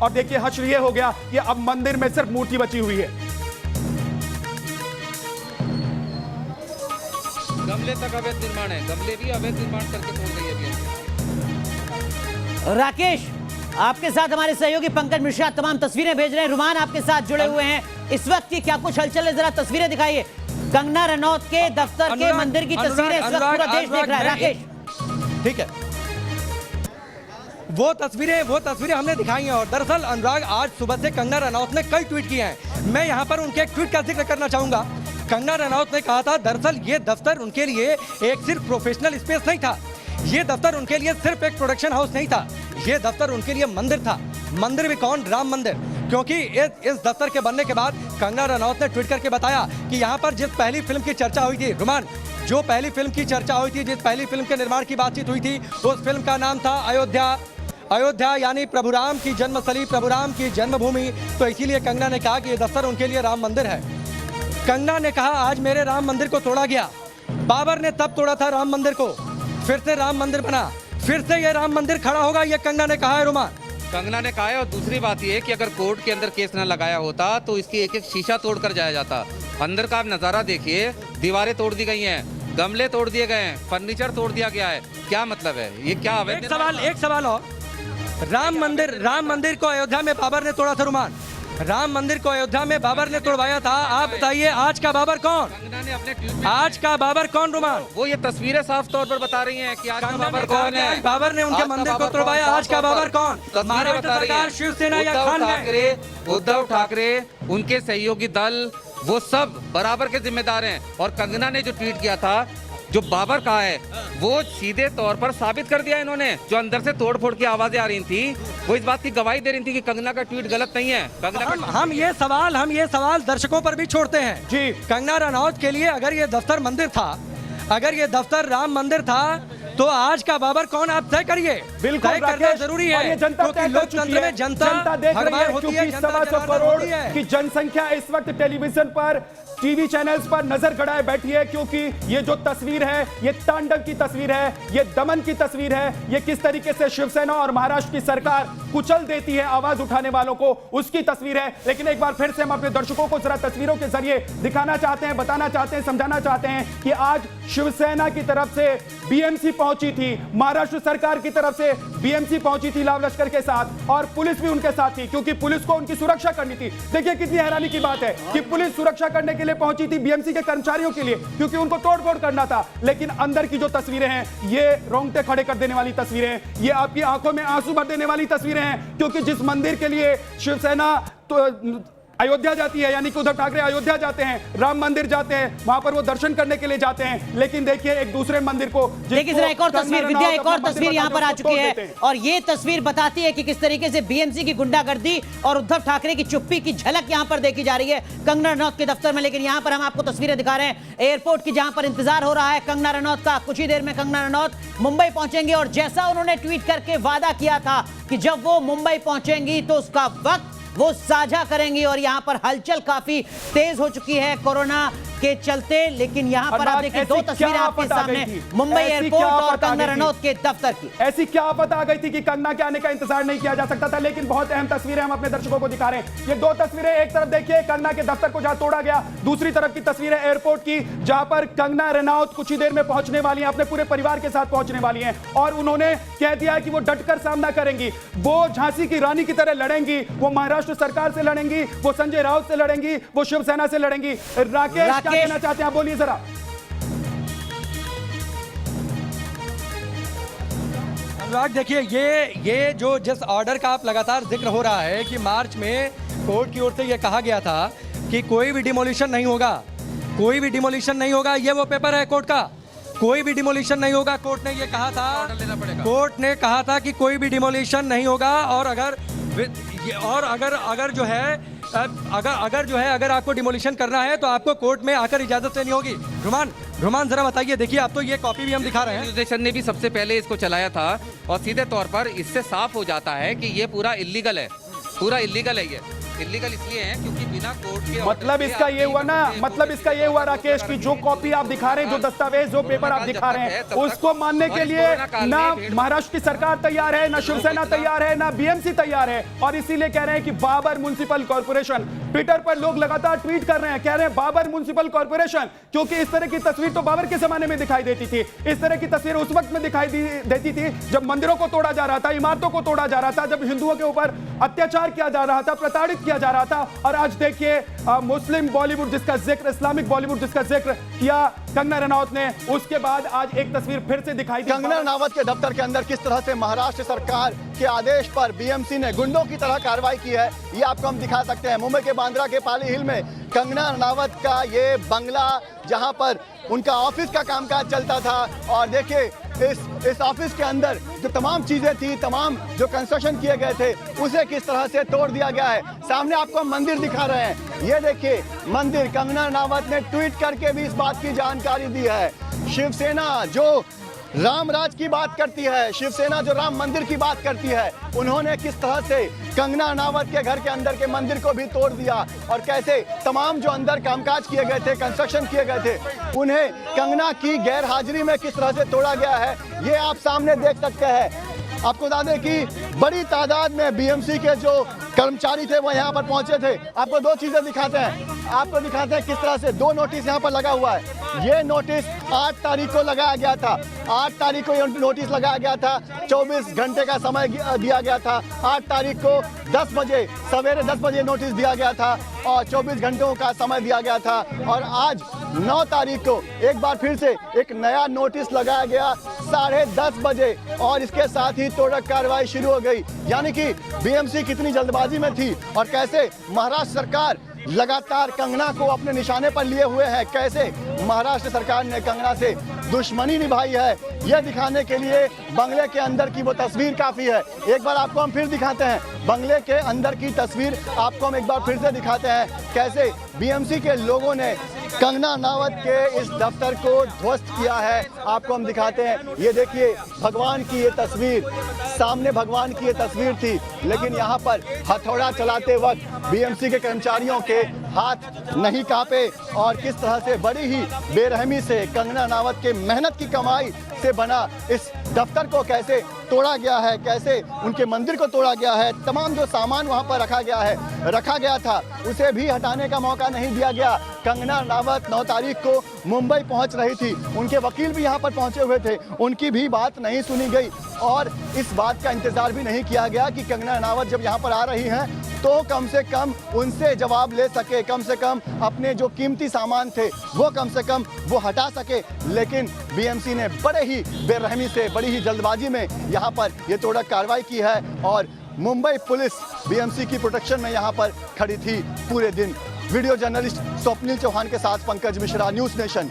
और देखिए हश्र ये हो गया कि अब मंदिर में सिर्फ मूर्ति बची हुई है। गमले तक अवैध निर्माण है, गमले भी अवैध निर्माण करके तोड़ रही है अभी। राकेश, आपके साथ हमारे सहयोगी पंकज मिश्रा तमाम तस्वीरें भेज रहे हैं। रुमान आपके साथ जुड़े हुए हैं, इस वक्त की क्या कुछ हलचल है, जरा तस्वीरें दिखाइए। कंगना रनौत के दफ्तर के मंदिर की तस्वीरें इस वक्त पूरा देश देख रहा है। राकेश, ठीक है, वो तस्वीरें हमने दिखाई हैं। और दरअसल अनुराग, आज सुबह से कंगना रनौत ने कई ट्वीट किए हैं। मैं यहाँ पर उनके एक ट्वीट का जिक्र करना चाहूंगा। कंगना रनौत ने कहा था, दरअसल ये दफ्तर उनके लिए एक सिर्फ प्रोफेशनल स्पेस नहीं था, ये दफ्तर उनके लिए सिर्फ एक प्रोडक्शन हाउस नहीं था, ये दफ्तर उनके लिए मंदिर था। मंदिर भी कौन? राम मंदिर। क्योंकि इस दफ्तर के बनने के बाद कंगना रनौत ने ट्वीट करके बताया कि यहाँ पर जिस पहली फिल्म की चर्चा हुई थी, रुमान, जो पहली फिल्म की चर्चा हुई थी, जिस पहली फिल्म के निर्माण की बातचीत हुई थी, उस फिल्म का नाम था अयोध्या। अयोध्या यानी प्रभु राम की जन्मस्थली, प्रभु राम की जन्मभूमि। तो इसीलिए कंगना ने कहा कि ये दफ्तर उनके लिए राम मंदिर है। कंगना ने कहा, आज मेरे राम मंदिर को तोड़ा गया। बाबर ने तब तोड़ा था राम मंदिर को, फिर से राम मंदिर बना, फिर से ये राम मंदिर खड़ा होगा, ये कंगना ने कहा है। रुमान, कंगना ने कहा है। और दूसरी बात ये कि अगर कोर्ट के अंदर केस न लगाया होता तो इसकी एक एक शीशा तोड़ कर जाया जाता। अंदर का आप नजारा देखिए, दीवारें तोड़ दी गई हैं, गमले तोड़ दिए गए हैं, फर्नीचर तोड़ दिया गया है। क्या मतलब है ये? क्या अवैध? एक सवाल और, राम मंदिर को अयोध्या में बाबर ने तोड़ा था। रुमान, राम मंदिर को अयोध्या में बाबर ने तोड़वाया था। आप बताइए, आज का बाबर कौन? कंगना ने अपने ट्वीट में, आज का बाबर कौन? रुमान, वो ये तस्वीरें साफ तौर पर बता रही हैं कि आज का बाबर कौन है। बाबर ने उनके मंदिर को तोड़वाया, आज का बाबर कौन? महाराष्ट्र सरकार, शिवसेना या खान है? उद्धव ठाकरे, उनके सहयोगी दल, वो सब बराबर के जिम्मेदार हैं। और कंगना ने जो ट्वीट किया था, जो बाबर कहा है, वो सीधे तौर पर साबित कर दिया इन्होंने। जो अंदर से तोड़ फोड़ की आवाजें आ रही थी, वो इस बात की गवाही दे रही थी कि कंगना का ट्वीट गलत नहीं है। हम ये सवाल दर्शकों पर भी छोड़ते हैं जी। कंगना रनौत के लिए अगर ये दफ्तर मंदिर था, अगर ये दफ्तर राम मंदिर था, तो आज का बाबर कौन? आप तय करिए। बिल्कुल करना जरूरी है, क्योंकि लोकतंत्र में जनता देख रही है, होती है, क्योंकि 1.25 करोड़ की जनसंख्या इस वक्त टेलीविजन पर, टीवी चैनल्स पर नजर गड़ाए बैठी है। क्योंकि ये जो तस्वीर है, ये तांडव की तस्वीर है, ये दमन की तस्वीर है, ये किस तरीके से शिवसेना और महाराष्ट्र की सरकार कुचल देती है आवाज उठाने वालों को, उसकी तस्वीर है। लेकिन एक बार फिर से हम अपने दर्शकों को जरा तस्वीरों के जरिए दिखाना चाहते हैं, बताना चाहते हैं, समझाना चाहते हैं कि आज शिवसेना की तरफ से बीएमसी पहुंची थी, महाराष्ट्र सरकार की तरफ से बीएमसी पहुंची थी लाव लश्कर के साथ, और पुलिस भी उनके साथ थी, क्योंकि पुलिस को उनकी सुरक्षा करनी थी। देखिए कितनी हैरानी की बात है कि पुलिस सुरक्षा करने के लिए पहुंची थी बीएमसी के कर्मचारियों के लिए, क्योंकि उनको तोड़फोड़ करना था। लेकिन अंदर की जो तस्वीरें हैं, ये रोंगटे खड़े कर देने वाली तस्वीरें हैं, ये आपकी आंखों में आंसू भर देने वाली तस्वीरें हैं। क्योंकि जिस मंदिर के लिए शिवसेना तो अयोध्या जाती है, यानी कि उद्धव ठाकरे अयोध्या जाते हैं, राम मंदिर जाते हैं, वहां पर वो दर्शन करने के लिए जाते हैं। लेकिन देखिए एक दूसरे मंदिर को, देखिए जरा एक और तस्वीर, विद्या, एक और तस्वीर यहां पर आ चुकी है, और ये तस्वीर बताती है कि किस तरीके से बीएमसी की गुंडागर्दी और उद्धव ठाकरे की चुप्पी की झलक यहां पर देखी जा रही है कंगना रनौत के दफ्तर में। लेकिन यहां पर हम आपको तस्वीरें दिखा रहे हैं एयरपोर्ट की, जहां पर इंतजार हो रहा है कंगना रनौत का। कुछ ही देर में कंगना रनौत मुंबई पहुंचेंगे, और जैसा उन्होंने ट्वीट करके वादा किया था कि जब वो मुंबई पहुंचेंगी तो उसका वक्त वो साझा करेंगी। और यहां पर हलचल काफी तेज हो चुकी है कोरोना के चलते। लेकिन यहां पर आप देखिए दो तस्वीरें आपके सामने, मुंबई एयरपोर्ट और कंगना रनौत के दफ्तर की। ऐसी क्या आफत आ गई थी कि कंगना के आने का इंतजार नहीं किया जा सकता था। लेकिन बहुत अहम तस्वीरें हम अपने दर्शकों को दिखा रहे हैं। ये दो तस्वीरें, एक तरफ देखिए कंगना के दफ्तर को जहां तोड़ा गया, दूसरी तरफ की तस्वीर है एयरपोर्ट की, जहां पर कंगना रनौत कुछ ही देर में पहुंचने वाली हैं, अपने पूरे परिवार के साथ पहुंचने वाली हैं। और उन्होंने कह दिया है कि वो डटकर सामना करेंगी, वो झांसी की रानी की तरह लड़ेंगी, वो महाराष्ट्र सरकार से लड़ेंगी, वो संजय राउत से लड़ेंगी, वो शिवसेना से लड़ेंगी। राकेश क्या कहना चाहते हैं आप? बोलिए जरा। अनुराग देखिए, ये जो जिस ऑर्डर का आप लगातार जिक्र हो रहा है कि मार्च में कोर्ट की ओर से ये कहा गया था कि कोई भी डिमोलिशन नहीं होगा, कोई भी डिमोलिशन नहीं होगा, ये वो पेपर है कोर्ट का, कोई भी डिमोलिशन नहीं होगा। कोर्ट ने ये कहा था, कोर्ट ने कहा था कि कोई भी डिमोलिशन नहीं होगा, और अगर आपको डिमोलिशन करना है तो आपको कोर्ट में आकर इजाजत लेनी होगी। रुमान जरा बताइए, देखिए आप तो ये कॉपी भी हम दिखा रहे हैं, न्यूज नेशन ने भी सबसे पहले इसको चलाया था, और सीधे तौर पर इससे साफ हो जाता है कि ये पूरा इल्लीगल है, पूरा इल्लीगल है ये। इलीगल इसलिए हैं क्योंकि बिना कोर्ट के मतलब order के इसका ये आपकी हुआ ना, गवर्नमेंट मतलब कोर्ट इसका ये हुआ राकेश की जो कॉपी आप दिखा रहे हैं, जो दस्तावेज, जो पेपर आप दिखा रहे हैं, उसको मानने के लिए ना महाराष्ट्र की सरकार तैयार है, ना शिवसेना तैयार है, ना बीएमसी तैयार है। और इसीलिए कह रहे हैं कि बाबर म्युनिसिपल कॉर्पोरेशन, ट्विटर पर लोग लगातार ट्वीट कर रहे हैं, कह रहे हैं बाबर म्युनिसिपल कॉर्पोरेशन, क्योंकि इस तरह की तस्वीर तो बाबर के जमाने में दिखाई देती थी। इस तरह की तस्वीर उस वक्त में दिखाई देती थी जब मंदिरों को तोड़ा जा रहा था, इमारतों को तोड़ा जा रहा था, जब हिंदुओं के ऊपर अत्याचार किया जा रहा था, प्रताड़ित किया जा रहा था। और आज देखिए मुस्लिम बॉलीवुड जिसका जिक्र, इस्लामिक बॉलीवुड जिसका जिक्र किया कंगना रनौत ने, उसके बाद आज एक तस्वीर फिर से दिखाई दी। कंगना रनौत के दफ्तर के अंदर किस तरह से महाराष्ट्र सरकार के आदेश पर बीएमसी ने गुंडों की तरह कार्रवाई की है, ये आपको हम दिखा सकते हैं। मुंबई के बांद्रा के पाली हिल में कंगना रनौत का ये बंगला, जहां पर उनका ऑफिस का कामकाज चलता था, और देखिए इस ऑफिस के अंदर जो तमाम चीजें थी, तमाम जो कंस्ट्रक्शन किए गए थे, उसे किस तरह से तोड़ दिया गया है। सामने आपको हम मंदिर दिखा रहे हैं, ये देखिए मंदिर। कंगना रनौत ने ट्वीट करके भी इस बात की जानकारी दी है। शिवसेना जो राम राज की बात करती है, शिवसेना जो राम मंदिर की बात करती है, उन्होंने किस तरह से कंगना रनौत के घर के अंदर के मंदिर को भी तोड़ दिया, और कैसे तमाम जो अंदर कामकाज किए गए थे, कंस्ट्रक्शन किए गए थे, उन्हें कंगना की गैर हाजिरी में किस तरह से तोड़ा गया है, ये आप सामने देख सकते हैं। आपको बता दें कि बड़ी तादाद में बीएमसी के जो कर्मचारी थे वो यहाँ पर पहुंचे थे। आपको दो चीजें दिखाते हैं, आपको दिखाते हैं किस तरह से दो नोटिस यहाँ पर लगा हुआ है। ये नोटिस 8 तारीख को लगाया गया था, 8 तारीख को ये नोटिस लगाया गया था, 24 घंटे का समय दिया गया था। 8 तारीख को 10 बजे, सवेरे 10 बजे नोटिस दिया गया था और 24 घंटों का समय दिया गया था। और आज 9 तारीख को एक बार फिर से एक नया नोटिस लगाया गया 10:30 बजे, और इसके साथ ही तोड़क कार्रवाई शुरू हो गई। यानी कि बीएमसी कितनी जल्दबाजी में थी और कैसे महाराष्ट्र सरकार लगातार कंगना को अपने निशाने पर लिए हुए है, कैसे महाराष्ट्र सरकार ने कंगना से दुश्मनी निभाई है, यह दिखाने के लिए बंगले के अंदर की वो तस्वीर काफी है। एक बार आपको हम फिर दिखाते हैं, बंगले के अंदर की तस्वीर आपको हम एक बार फिर से दिखाते हैं, कैसे बीएमसी के लोगों ने कंगना रनौत के इस दफ्तर को ध्वस्त किया है। आपको हम दिखाते हैं, ये देखिए भगवान की ये तस्वीर, सामने भगवान की ये तस्वीर थी, लेकिन यहाँ पर हथौड़ा चलाते वक्त बीएमसी के कर्मचारियों के हाथ नहीं कांपे, और किस तरह से बड़ी ही बेरहमी से कंगना रनौत के मेहनत की कमाई से बना इस दफ्तर को कैसे तोड़ा गया है, कैसे उनके मंदिर को तोड़ा गया है। तमाम जो सामान वहां पर रखा गया था, उसे भी हटाने का मौका नहीं दिया गया। कंगना रनौत 9 तारीख को मुंबई पहुंच रही थी, उनके वकील भी यहां पर पहुंचे हुए थे, उनकी भी बात नहीं सुनी गई, और इस बात का इंतजार भी नहीं किया गया कि कंगना रनौत जब यहां पर आ रही हैं तो कम से कम उनसे जवाब ले सके, कम से कम अपने जो कीमती सामान थे वो कम से कम वो हटा सके। लेकिन बीएमसी ने बड़े ही बेरहमी से, बड़ी ही जल्दबाजी में यहाँ पर ये तोड़क कार्रवाई की है, और मुंबई पुलिस बीएमसी की प्रोटेक्शन में यहाँ पर खड़ी थी पूरे दिन। वीडियो जर्नलिस्ट स्वप्निल चौहान के साथ पंकज मिश्रा, न्यूज़ नेशन,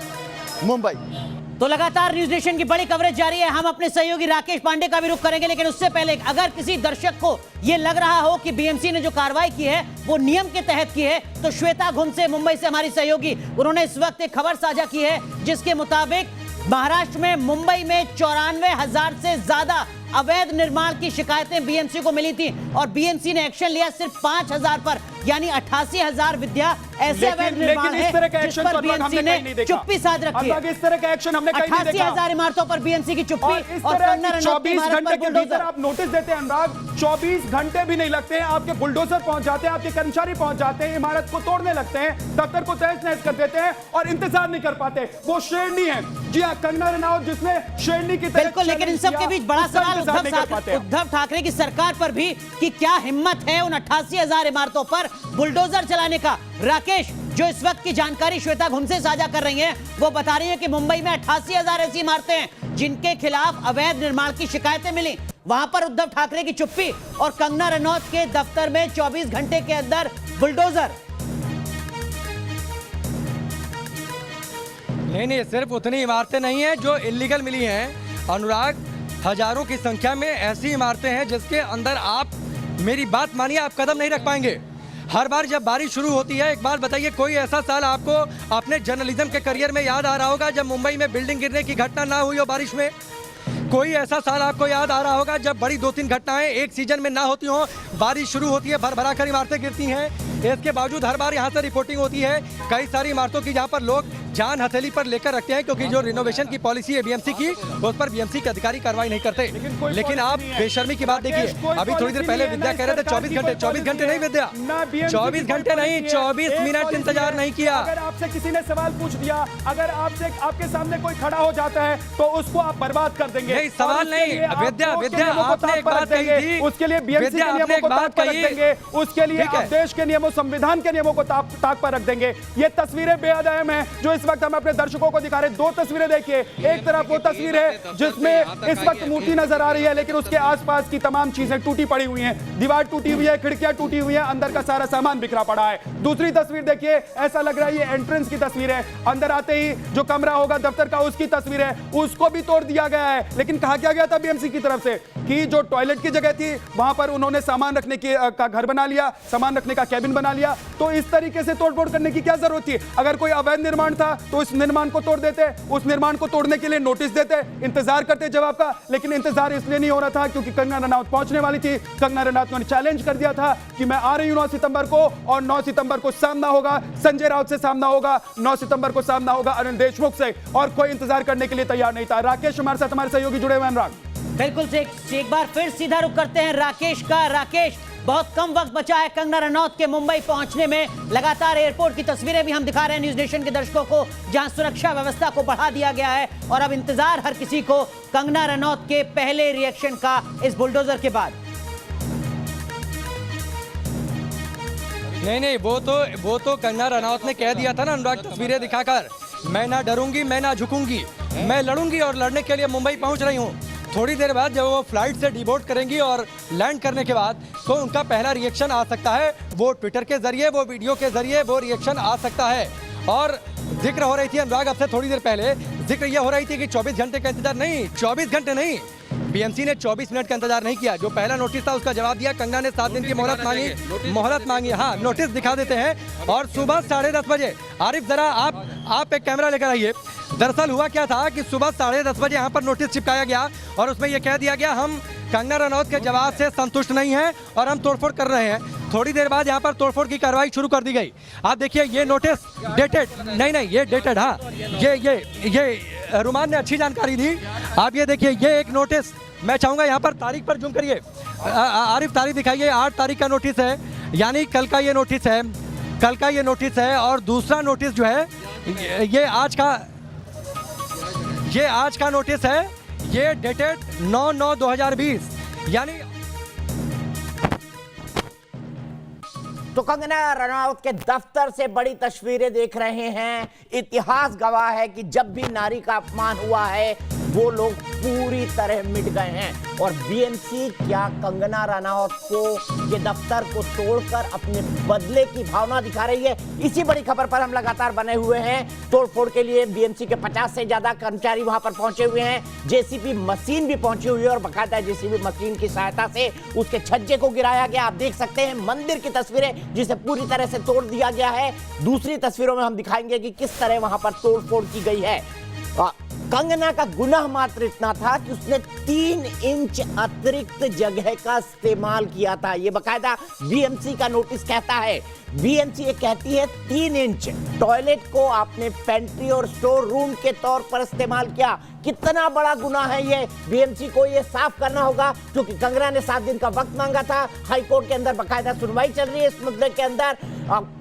मुंबई। तो लगातार न्यूज नेशन की बड़ी कवरेज जारी है। हम अपने सहयोगी राकेश पांडे का भी रुख करेंगे, लेकिन उससे पहले अगर किसी दर्शक को यह लग रहा हो कि बीएमसी ने जो कार्रवाई की है वो नियम के तहत की है, तो श्वेता घुमसे मुंबई से हमारी सहयोगी, उन्होंने इस वक्त एक खबर साझा की है जिसके मुताबिक महाराष्ट्र में मुंबई में 94,000 से ज्यादा अवैध निर्माण की शिकायतें बीएमसी को मिली थी, और बीएमसी ने एक्शन लिया सिर्फ 5,000 पर, यानी 88,000 विद्या ऐसे अवैध निर्माण है जिस पर बीएमसी ने चुप्पी साध रखी है। इस तरह का एक्शन हमने कहीं नहीं देखा। 88,000 इमारतों पर बीएमसी की चुप्पी, और 24 घंटे के भीतर आप नोटिस देते हैं अनुराग, 24 घंटे भी नहीं लगते हैं, आपके बुलडोजर पहुंच जाते हैं, आपके कर्मचारी पहुंच जाते हैं, इमारत को तोड़ने लगते हैं, दफ्तर को तहस नहस कर देते हैं और इंतजार नहीं कर पाते। वो शेरनी है, जी हाँ, कंगना रनौत जिसने शेरनी की तरह। बिल्कुल, लेकिन इन सब के बीच बड़ा सवाल उद्धव ठाकरे की सरकार पर भी कि क्या हिम्मत है उन 88,000 इमारतों पर बुलडोजर चलाने का। राकेश, जो इस वक्त की जानकारी श्वेता घुमसे साझा कर रही हैं, वो बता रही है कि मुंबई में 88,000 ऐसी इमारतें हैं जिनके खिलाफ अवैध निर्माण की शिकायतें मिली, वहां पर उद्धव ठाकरे की चुप्पी, और कंगना रनौत के दफ्तर में 24 घंटे के अंदर बुलडोजर। नहीं, सिर्फ उतनी इमारतें नहीं है जो इलीगल मिली हैं अनुराग, हजारों की संख्या में ऐसी इमारतें हैं जिसके अंदर आप, मेरी बात मानिए, आप कदम नहीं रख पाएंगे। हर बार जब बारिश शुरू होती है, एक बार बताइए कोई ऐसा साल आपको अपने जर्नलिज्म के करियर में याद आ रहा होगा जब मुंबई में बिल्डिंग गिरने की घटना ना हुई हो बारिश में? कोई ऐसा साल आपको याद आ रहा होगा जब बड़ी 2-3 घटनाएं एक सीजन में ना होती हों, बारिश शुरू होती है, भर-भरा कर इमारतें गिरती हैं, इसके बावजूद हर बार यहाँ से रिपोर्टिंग होती है कई सारी इमारतों की जहाँ पर लोग जान हथेली पर लेकर रखते हैं, क्योंकि जो रिनोवेशन की पॉलिसी है बीएमसी की, उस पर बीएमसी के अधिकारी कार्रवाई नहीं करते। लेकिन आप बेशर्मी की बात देखिए, अभी थोड़ी देर पहले विद्या कह रहे थे 24 घंटे, 24 घंटे नहीं विद्या, 24 घंटे नहीं, 24 मिनट इंतजार नहीं किया। अगर आपसे किसी ने सवाल पूछ दिया, अगर आपके सामने कोई खड़ा हो जाता है तो उसको आप बर्बाद कर देंगे। नहीं, सवाल नहीं, विद्या आपने एक बात कही थी, उसके लिए बीएमसी के नियमों को ताक पर रख देंगे, उसके लिए आप देश के नियमों, संविधान के नियमों को ताक पर रख देंगे। ये तस्वीरें बेहद अहम है जो इस वक्त हम अपने दर्शकों को दिखा रहे हैं। 2 तस्वीरें देखिए, एक तरफ वो तस्वीर है जिसमें इस वक्त मूर्ति नजर आ रही है, लेकिन उसके आसपास की तमाम चीजें टूटी पड़ी हुई हैं, दीवार टूटी हुई है, खिड़कियां टूटी हुई हैं, अंदर का सारा सामान बिखरा पड़ा है। दूसरी तस्वीर देखिए, ऐसा लग रहा है ये एंट्रेंस की तस्वीर है, अंदर आते ही जो कमरा होगा दफ्तर का उसकी तस्वीर है, उसको भी तोड़ दिया गया है। लेकिन कहा क्या गया था बीएमसी की तरफ से कि जो टॉयलेट की जगह थी वहां पर उन्होंने सामान रखने का घर बना लिया, सामान रखने का कैबिन बना लिया। तो इस तरीके से तोड़फोड़ करने की क्या जरूरत थी? अगर कोई अवैध निर्माण था तो इस निर्माण को तोड़ देते, उस निर्माण को तोड़ने के लिए नोटिस देते, इंतजार करते जवाब का। लेकिन इंतजार इसलिए नहीं हो रहा था क्योंकि कंगना रनौत पहुंचने वाली थी। कंगना रनौत ने चैलेंज कर दिया था कि मैं आ रही हूं 9 सितंबर को, और 9 सितंबर को सामना होगा संजय राउत से, सामना होगा 9 सितंबर को सामना होगा अनिल देशमुख से, और कोई इंतजार करने के लिए तैयार नहीं था। राकेश हमारे साथ, हमारे सहयोगी जुड़े हुए हैं। अनुराग, बिल्कुल से एक बार फिर सीधा रुख करते हैं राकेश का। राकेश, बहुत कम वक्त बचा है कंगना रनौत के मुंबई पहुंचने में। लगातार एयरपोर्ट की तस्वीरें भी हम दिखा रहे हैं न्यूज नेशन के दर्शकों को, जहां सुरक्षा व्यवस्था को बढ़ा दिया गया है, और अब इंतजार हर किसी को कंगना रनौत के पहले रिएक्शन का इस बुलडोजर के बाद। नहीं, वो तो कंगना रनौत ने कह दिया था ना अनुराग, तस्वीरें दिखाकर, मैं ना डरूंगी, मैं ना झुकूंगी, मैं लड़ूंगी, और लड़ने के लिए मुंबई पहुंच रही हूं। थोड़ी देर बाद जब वो फ्लाइट से डिबोर्ड करेंगी और लैंड करने के बाद तो उनका पहला रिएक्शन आ सकता है, वो ट्विटर के जरिए, वो वीडियो के जरिए वो रिएक्शन आ सकता है। और जिक्र हो रही थी अनुराग, अब से थोड़ी देर पहले जिक्र ये हो रही थी कि 24 घंटे का इंतजार नहीं, 24 घंटे नहीं, बीएमसी ने 24 मिनट का इंतजार नहीं किया। जो पहला नोटिस था उसका जवाब दिया, कंगना ने 7 दिन की मोहलत मांगी। हाँ, नोटिस दिखा देते हैं। और सुबह 10:30 बजे, आरिफ जरा आप एक कैमरा लेकर आइए। दरअसल हुआ क्या था कि सुबह 10:30 बजे यहाँ पर नोटिस चिपकाया गया और उसमें यह कह दिया गया, हम कंगना रनौत के जवाब से संतुष्ट नहीं हैं और हम तोड़फोड़ कर रहे हैं। थोड़ी देर बाद यहाँ पर तोड़फोड़ की कार्रवाई शुरू कर दी गई। आप देखिए, ये नोटिस डेटेड नहीं, ये डेटेड, हाँ, ये रुमान ने अच्छी जानकारी दी। आप ये देखिए, ये एक नोटिस, मैं चाहूँगा यहाँ पर तारीख पर जूम करिए, आरिफ तारीख दिखाइए। 8 तारीख का नोटिस है, यानी कल का ये नोटिस है, कल का ये नोटिस है। और दूसरा नोटिस जो है ये आज का नोटिस है, ये डेटेड 9/9/2020, यानी तो कंगना रनौत के दफ्तर से बड़ी तस्वीरें देख रहे हैं। इतिहास गवाह है कि जब भी नारी का अपमान हुआ है वो लोग पूरी तरह मिट गए हैं। और बीएमसी क्या कंगना रनौत को ये दफ्तर को तोड़कर अपने बदले की भावना दिखा रही है? इसी बड़ी खबर पर हम लगातार बने हुए हैं। तोड़फोड़ के लिए बीएमसी के 50 से ज्यादा कर्मचारी वहां पर पहुंचे हुए हैं। जेसीबी मशीन भी पहुंची हुई है और बाकायदा जेसीबी मशीन की सहायता से उसके छज्जे को गिराया गया। आप देख सकते हैं मंदिर की तस्वीरें जिसे पूरी तरह से तोड़ दिया गया है। दूसरी तस्वीरों में हम दिखाएंगे कि किस तरह वहां पर तोड़फोड़ की गई है। कंगना का गुनाह मात्र इतना था कि उसने 3 इंच अतिरिक्त जगह का इस्तेमाल किया था। ये बकायदा बीएमसी का नोटिस कहता है। बीएमसी ये कहती है 3 इंच टॉयलेट को आपने पेंट्री और स्टोर रूम के तौर पर इस्तेमाल किया। कितना बड़ा गुनाह है ये, बीएमसी को ये साफ करना होगा, क्योंकि कंगना ने 7 दिन का वक्त मांगा था। हाई कोर्ट के अंदर बकायदा सुनवाई चल रही है इस मुद्दे के अंदर।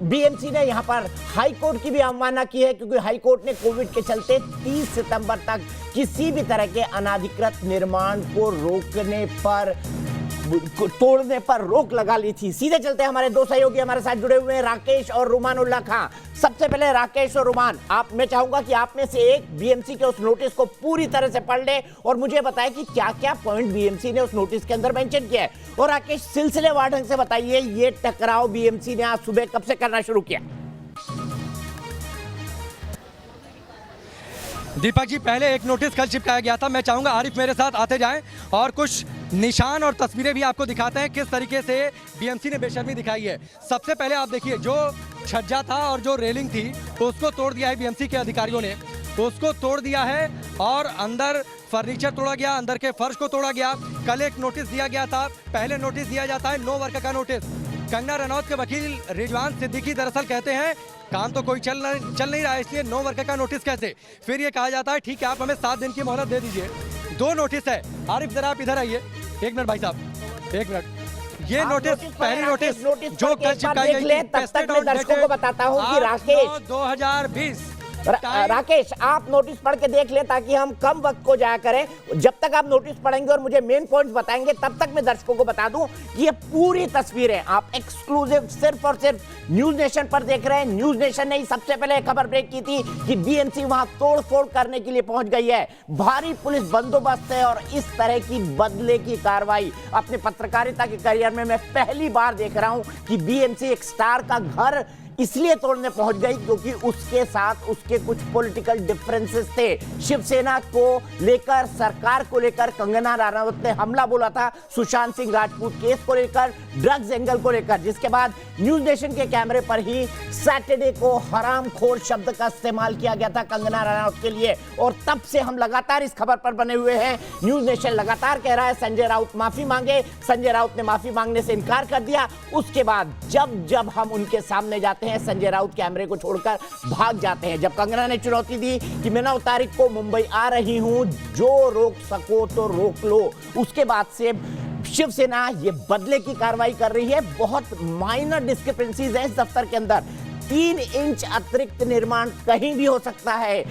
बीएमसी ने यहाँ पर हाई कोर्ट की भी अवमानना की है, क्योंकि हाई कोर्ट ने कोविड के चलते 30 सितंबर तक किसी भी तरह के अनाधिकृत निर्माण को रोकने पर, तोड़ने पर रोक लगा ली थी। सीधे चलते हमारे 2 सहयोगी हमारे साथ जुड़े हुए हैं, राकेश और रुमान उल्ला खां। सबसे पहले राकेश और रुमान, मैं चाहूंगा कि आप में से एक बीएमसी के उस नोटिस को पूरी तरह से पढ़ ले और मुझे बताएं कि क्या-क्या पॉइंट बीएमसी ने उस नोटिस के अंदर मेंशन किया है। और राकेश, सिलसिलेवार ढंग से बताइए, ये टकराव बीएमसी ने आज सुबह कब से करना शुरू किया? दीपक जी, पहले एक नोटिस कल चिपकाया गया था। मैं चाहूंगा आरिफ मेरे साथ आते जाएं और कुछ निशान और तस्वीरें भी आपको दिखाते हैं किस तरीके से बीएमसी ने बेशर्मी दिखाई है। सबसे पहले आप देखिए, जो छज्जा था और जो रेलिंग थी उसको तोड़ दिया है बीएमसी के अधिकारियों ने, उसको तोड़ दिया है और अंदर फर्नीचर तोड़ा गया, अंदर के फर्श को तोड़ा गया। कल एक नोटिस दिया गया था, पहले नोटिस दिया जाता है नो वर्क का नोटिस। कंगना रनौत के वकील रिजवान सिद्दीकी दरअसल कहते हैं काम तो कोई चल नहीं रहा है, इसलिए नो वर्क का नोटिस कैसे। फिर ये कहा जाता है ठीक है आप हमें 7 दिन की मोहलत दे दीजिए। 2 नोटिस है। आरिफ जरा आप इधर आइए, 1 मिनट भाई साहब, 1 मिनट। ये नोटिस पहली नोटिस जो कल चिपकाई गई थी, तब तक मैं दर्शकों को बताता हूँ कि राकेश 2020 राकेश आप नोटिस पढ़ के देख ले ताकि हम कम वक्त को जाया करें। जब तक आप नोटिस पढ़ेंगे और मुझे मेन पॉइंट्स बताएंगे तब तक मैं दर्शकों को बता दूं कि ये पूरी तस्वीरें आप एक्सक्लूसिव सिर्फ और सिर्फ न्यूज नेशन पर देख रहे हैं। न्यूज नेशन ने ही सबसे पहले खबर ब्रेक की थी कि बीएमसी वहां तोड़फोड़ करने के लिए पहुंच गई है। भारी पुलिस बंदोबस्त है और इस तरह की बदले की कार्रवाई अपने पत्रकारिता के करियर में मैं पहली बार देख रहा हूं कि बीएमसी एक स्टार का घर इसलिए तोड़ने पहुंच गई क्योंकि उसके साथ उसके कुछ पॉलिटिकल डिफरेंसेस थे। शिवसेना को लेकर, सरकार को लेकर कंगना रनौत ने हमला बोला था सुशांत सिंह राजपूत केस को लेकर, ड्रग्स एंगल को लेकर, जिसके बाद न्यूज नेशन के कैमरे पर ही सैटरडे को हरामखोर शब्द का इस्तेमाल किया गया था कंगना रनौत के लिए। और तब से हम लगातार इस खबर पर बने हुए हैं। न्यूज नेशन लगातार कह रहा है संजय राउत माफी मांगे, संजय राउत ने माफी मांगने से इनकार कर दिया। उसके बाद जब हम उनके सामने जाते हैं संजय राउत कैमरे को छोड़कर भाग जाते हैं। जब कंगना ने चुनौती दी कि मैं 9 तारीख को मुंबई आ रही हूं, जो रोक सको तो रोक लो, उसके बाद से शिवसेना ये बदले की कार्रवाई कर रही है। बहुत माइनर डिस्क्रिपेंसीज हैं इस दफ्तर के अंदर। 3 इंच अतिरिक्त निर्माण कहीं भी हो सकता है।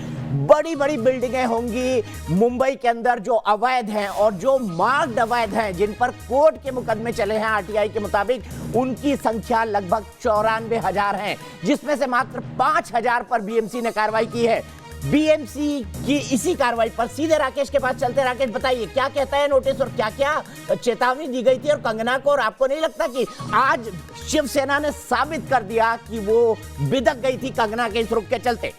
बड़ी बड़ी बिल्डिंगें होंगी मुंबई के अंदर जो अवैध हैं और जो मार्क्ड अवैध हैं, जिन पर कोर्ट के मुकदमे चले हैं आरटीआई के मुताबिक, उनकी संख्या लगभग 94,000 है, जिसमें से मात्र 5,000 पर बीएमसी ने कार्रवाई की है। बीएमसी की इसी कार्रवाई पर सीधे राकेश के पास चलते। राकेश बताइए क्या कहता है नोटिस और क्या क्या चेतावनी दी गई थी और कंगना को, और आपको नहीं लगता कि आज शिवसेना ने साबित कर दिया कि वो बिदक गई थी कंगना के इस रुख के चलते?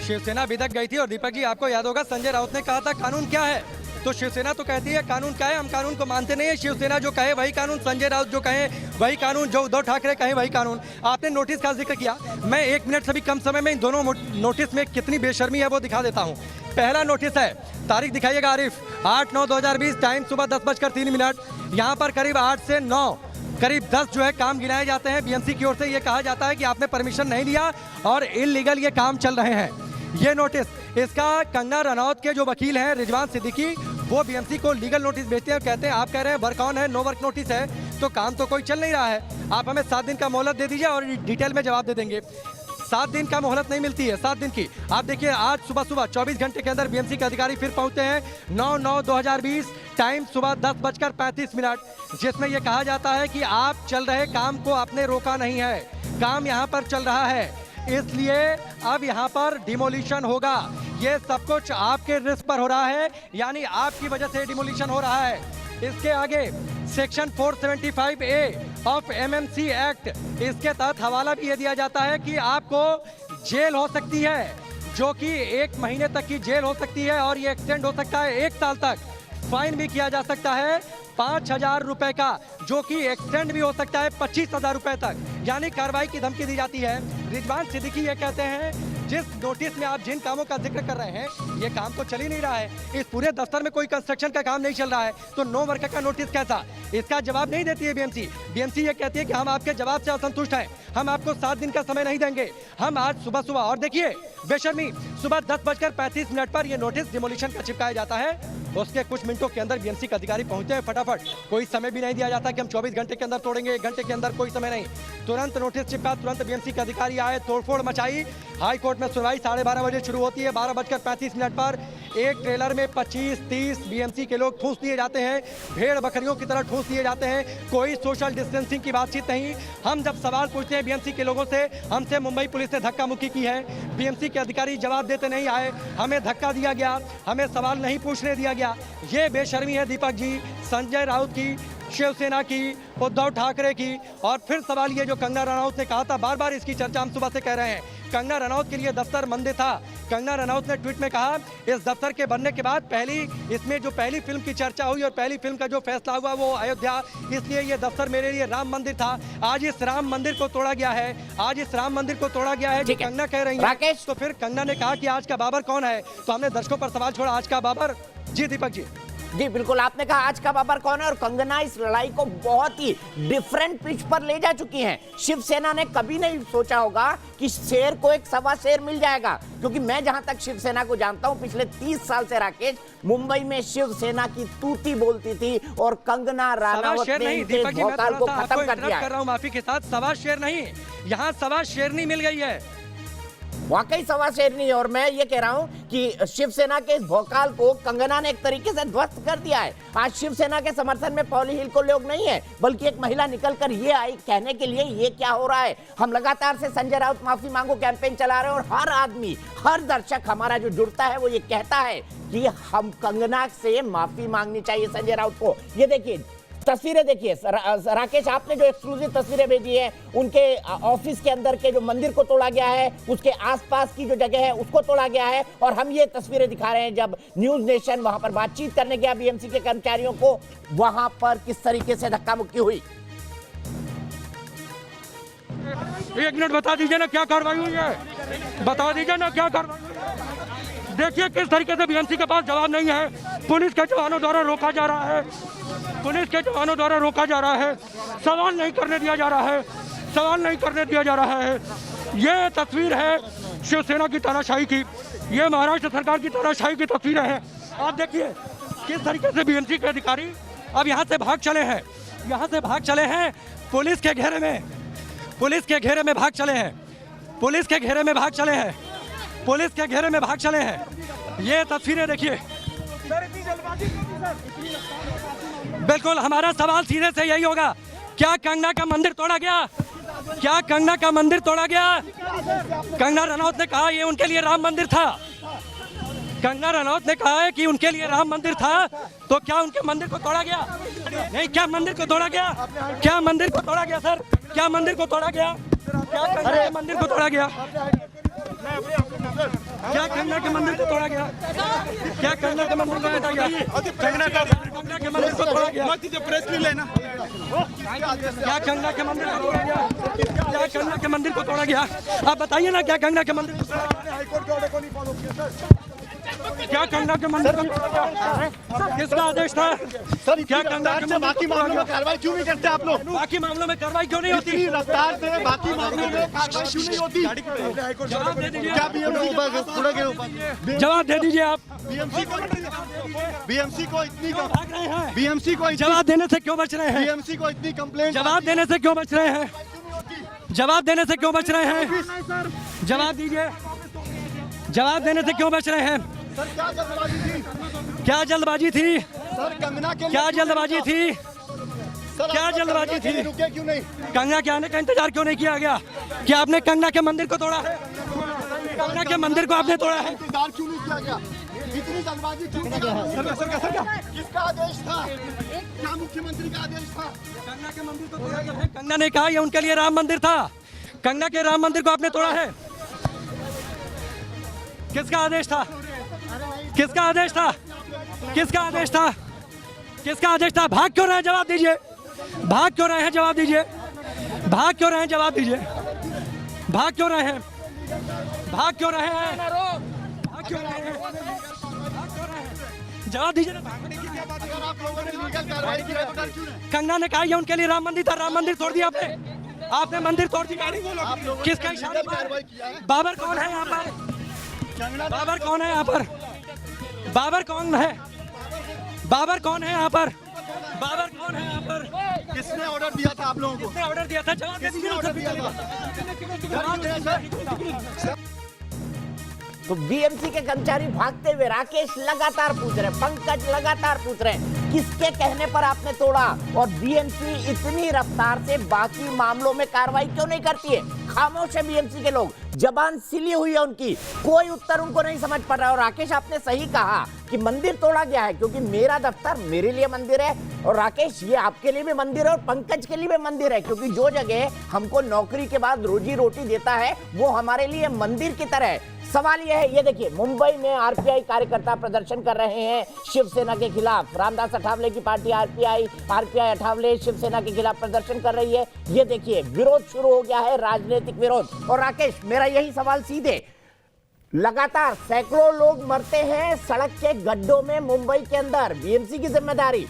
शिवसेना बिदक गई थी और दीपक जी आपको याद होगा संजय राउत ने कहा था कानून क्या है, तो शिवसेना तो कहती है कानून क्या है, हम कानून को मानते नहीं है। शिवसेना जो कहे वही कानून, संजय राउत जो कहे वही कानून, जो उद्धव ठाकरे कहे वही कानून। आपने नोटिस का जिक्र किया, मैं 1 मिनट से भी कम समय में इन दोनों नोटिस में कितनी बेशर्मी है वो दिखा देता हूँ। पहला नोटिस है, तारीख दिखाइएगा आरिफ, 8/9/2020, टाइम सुबह 10:03। यहाँ पर करीब 8 से 9 करीब 10 जो है काम गिनाए जाते हैं। बीएमसी की ओर से ये कहा जाता है कि आपने परमिशन नहीं लिया और इलीगल ये काम चल रहे हैं। ये नोटिस, इसका कंगना रनौत के जो वकील हैं रिजवान सिद्दीकी, वो बीएमसी को लीगल नोटिस भेजते हैं और कहते हैं आप कह रहे हैं वर्क ऑन है, नो वर्क नोटिस है, तो काम तो कोई चल नहीं रहा है, आप हमें 7 दिन का मोहलत दे दीजिए और डिटेल में जवाब दे देंगे। 7 दिन का मोहलत नहीं मिलती है, 7 दिन की। आप देखिए आज सुबह 24 घंटे के अंदर बीएमसी के अधिकारी फिर पहुंचते हैं 9/9/2020, टाइम सुबह 10:35, जिसमें यह कहा जाता है कि आप चल रहे काम को आपने रोका नहीं है, काम यहाँ पर चल रहा है, इसलिए अब यहाँ पर डिमोलिशन होगा। ये सब कुछ आपके रिस्क पर हो रहा है, यानी आपकी वजह से डिमोलिशन हो रहा है। इसके आगे section 475A of MMC act, इसके तहत हवाला भी ये दिया जाता है कि आपको जेल हो सकती है, जो कि 1 महीने तक की जेल हो सकती है और ये एक्सटेंड हो सकता है 1 साल तक। फाइन भी किया जा सकता है 5,000 रुपए का, जो कि एक्सटेंड भी हो सकता है 25,000 रुपए तक, यानी कार्रवाई की धमकी दी जाती है। रिजवान सिद्दीकी ये कहते हैं जिस नोटिस में आप जिन कामों का जिक्र कर रहे हैं ये काम तो चल ही नहीं रहा है, इस पूरे दफ्तर में कोई कंस्ट्रक्शन का काम नहीं चल रहा है, तो नो वर्क का नोटिस कैसा? इसका जवाब नहीं देती है बीएमसी। बीएमसी ये कहती है कि हम आपके जवाब से असंतुष्ट हैं, हम आपको 7 दिन का समय नहीं देंगे, हम आज सुबह और देखिए बेशर्मी, सुबह 10:35 पर यह नोटिस डिमोलिशन का चिपकाया जाता है। उसके कुछ मिनटों के अंदर बीएमसी का अधिकारी पहुंचते हैं फटाफट, कोई समय भी नहीं दिया जाता कि हम 24 घंटे के अंदर तोड़ेंगे, 1 घंटे के अंदर कोई समय नहीं, तुरंत नोटिस चिपका, तुरंत बीएमसी के अधिकारी आए, तोड़फोड़ मचाई। हाई कोर्ट में सुनवाई 12:30 बजे शुरू होती है। 12:35 पर एक ट्रेलर में 25-30 बीएमसी के लोग ठूंस दिए जाते हैं, भेड़ बकरियों की तरह ठूंस दिए जाते हैं, कोई सोशल डिस्टेंसिंग की बातचीत नहीं। हम जब सवाल पूछते हैं बीएमसी के लोगों से, हमसे मुंबई पुलिस ने धक्का मुक्की की है, बीएमसी के अधिकारी जवाब देते नहीं आए, हमें धक्का दिया गया, हमें सवाल नहीं पूछने दिया गया। ये बेशर्मी है दीपक जी, संजय राउत की, शिवसेना की, उद्धव ठाकरे की। और फिर सवाल ये जो कंगना रनौत ने कहा था, बार बार इसकी चर्चा हम सुबह से कह रहे हैं, कंगना रनौत के लिए दफ्तर मंदिर था, कंगना रनौत ने ट्वीट में कहा, इस दफ्तर के बनने के बाद इसमें जो पहली फिल्म की चर्चा हुई और पहली फिल्म का जो फैसला हुआ वो अयोध्या, इसलिए ये दफ्तर मेरे लिए राम मंदिर था। आज इस राम मंदिर को तोड़ा गया है, आज इस राम मंदिर को तोड़ा गया है जो कंगना कह रही है। तो फिर कंगना ने कहा कि आज का बाबर कौन है, तो हमने दर्शकों पर सवाल छोड़ा, आज का बाबर। जी दीपक जी। जी बिल्कुल, आपने कहा आज का बाबर कौन है, और कंगना इस लड़ाई को बहुत ही डिफरेंट पिच पर ले जा चुकी हैं। शिवसेना ने कभी नहीं सोचा होगा कि शेर को एक सवा शेर मिल जाएगा, क्योंकि मैं जहां तक शिवसेना को जानता हूं, पिछले 30 साल से राकेश मुंबई में शिवसेना की तूती बोलती थी, और कंगना रनौत ने इनके भौकाल को खत्म कर दिया है। माफी के साथ, सवा शेर नहीं, यहाँ सवा शेरनी मिल गई है, वाकई सवा शेरनी। और मैं ये कह रहा हूं कि शिवसेना के इस भौकाल को कंगना ने एक तरीके से ध्वस्त कर दिया है। आज शिवसेना के समर्थन में पॉली हिल को लोग नहीं है, बल्कि एक महिला निकलकर ये आई कहने के लिए ये क्या हो रहा है। हम लगातार से संजय राउत माफी मांगो कैंपेन चला रहे हैं, और हर आदमी, हर दर्शक हमारा जो जुड़ता है वो ये कहता है कि हम कंगना से माफी मांगनी चाहिए संजय राउत को। ये देखिए तस्वीरें, देखिए राकेश, आपने जो एक्सक्लूसिव तस्वीरें भेजी है, उनके ऑफिस के अंदर के जो मंदिर को तोड़ा गया है, उसके आसपास की जो जगह है उसको तोड़ा गया है, और हम ये तस्वीरें दिखा रहे हैं जब न्यूज नेशन वहां पर बातचीत करने गया बीएमसी के कर्मचारियों को, वहां पर किस तरीके से धक्का मुक्की हुई। एक मिनट बता दीजिए ना क्या कार्रवाई हुई है, बता दीजिए ना क्या कार्रवाई। देखिए किस तरीके से बीएमसी के पास जवाब नहीं है, पुलिस के जवानों द्वारा रोका जा रहा है, पुलिस के जवानों द्वारा रोका जा रहा है, सवाल नहीं करने दिया जा रहा है, सवाल नहीं करने दिया जा रहा है। ये तस्वीर है शिवसेना की तानाशाही की, ये महाराष्ट्र सरकार की तानाशाही की तस्वीरें हैं। आप देखिए किस तरीके से बीएमसी के अधिकारी अब यहाँ से भाग चले हैं, यहाँ से भाग चले हैं, पुलिस के घेरे में, पुलिस के घेरे में भाग चले हैं, पुलिस के घेरे में भाग चले हैं, पुलिस के घेरे में भाग चले हैं। ये तस्वीरें देखिए। बिल्कुल हमारा सवाल सीधे से यही होगा, क्या कंगना का मंदिर तोड़ा गया, क्या कंगना का मंदिर तोड़ा गया। कंगना रनौत ने कहा ये उनके लिए राम मंदिर था, कंगना रनौत ने कहा है कि उनके लिए राम मंदिर था, तो क्या उनके मंदिर को तोड़ा गया? नहीं, क्या मंदिर को तोड़ा गया, क्या मंदिर को तोड़ा गया सर, क्या मंदिर को तोड़ा गया, क्या कंगना के मंदिर को तोड़ा गया, क्या कंगना के मंदिर को तोड़ा गया, क्या कंगना के मंदिर को तोड़ा गया, कंगना के मंदिर को तोड़ा गया, प्रेस नहीं लेना, क्या कंगना के मंदिर को तोड़ा गया, क्या कंगना के मंदिर को तोड़ा गया। आप बताइए ना क्या कंगना के मंदिर को तोड़ा गया, हाईकोर्ट के ऑर्डर को नहीं फॉलो किया सर, क्या कंगना के मंदिर को तोड़ा गया, किसका आदेश था सर, क्या कंगना के बाकी मामलों में कार्रवाई क्यों नहीं करते आप लोग, बाकी मामलों में कार्रवाई क्यों नहीं होती, रफ्तार से बाकी मामलों में कार्रवाई क्यों नहीं होती, जवाब दे दीजिए, जवाब दे दीजिए आप। बीएमसी को इतनी भाग रहे हैं, बीएमसी को जवाब देने से क्यों बच रहे हैं, बीएमसी को इतनी कंप्लेंट, जवाब देने से क्यों बच रहे हैं, जवाब देने से क्यों बच रहे हैं, जवाब दीजिए, जवाब देने से क्यों बच रहे हैं सर। क्या जल्दबाजी थी सर, कंगना के क्या जल्दबाजी थी, क्या जल्दबाजी थी, रुके क्यों नहीं, कंगना के आने का इंतजार क्यों नहीं किया गया, क्या आपने कंगना के मंदिर को तोड़ा है, कंगना के मंदिर को आपने तोड़ा है, इंतजार क्यों नहीं किया गया, इतनी जल्दबाजी क्यों, किसका आदेश था, क्या मुख्यमंत्री का आदेश था, कंगना के मंदिर को तोड़ा गया है, कंगना ने कहा ये उनके लिए राम मंदिर था, कंगना के राम मंदिर को आपने तोड़ा है, किसका आदेश था, किसका आदेश था, किसका आदेश था, किसका आदेश था, भाग क्यों रहे हैं जवाब दीजिए, भाग क्यों रहे हैं जवाब दीजिए, भाग क्यों रहे हैं जवाब दीजिए, भाग क्यों रहे हैं, भाग क्यों रहे हैं, भाग क्यों रहे हैं, जवाब दीजिए ना। कंगना ने कहा ये उनके लिए राम मंदिर था, राम मंदिर तोड़ दिया आपने, आपने मंदिर तोड़ दिया, किसका इशारा, बाबर कौन है यहाँ पर, बाबर कौन है यहाँ पर, बाबर कौन है, बाबर कौन है यहाँ पर, बाबर कौन है यहाँ पर, किसने ऑर्डर दिया था आप लोगों को, किसने ऑर्डर दिया था, जवाब दे दीजिए। तो बीएमसी के कर्मचारी भागते हुए, राकेश लगातार पूछ रहे, पंकज लगातार पूछ रहे हैं किसके कहने पर आपने तोड़ा, और बीएमसी इतनी रफ्तार से बाकी मामलों में कार्रवाई क्यों नहीं करती है। खामोश है बीएमसी के लोग, जबान सिली हुई है उनकी, कोई उत्तर उनको नहीं समझ पड़ रहा है। और राकेश आपने सही कहा कि मंदिर तोड़ा गया है, क्योंकि मेरा दफ्तर मेरे लिए मंदिर है, और राकेश ये आपके लिए भी मंदिर है, और पंकज के लिए भी मंदिर है, क्योंकि जो जगह हमको नौकरी के बाद रोजी रोटी देता है वो हमारे लिए मंदिर की तरह है। सवाल यह है, ये देखिए मुंबई में आरपीआई कार्यकर्ता प्रदर्शन कर रहे हैं शिवसेना के खिलाफ। रामदास अठावले की पार्टी आरपीआई अठावले शिवसेना के खिलाफ प्रदर्शन कर रही है। ये देखिए विरोध शुरू हो गया है, राजनीतिक विरोध। और राकेश मेरा यही सवाल सीधे, लगातार सैकड़ों लोग मरते हैं सड़क के गड्ढों में मुंबई के अंदर, बीएमसी की जिम्मेदारी।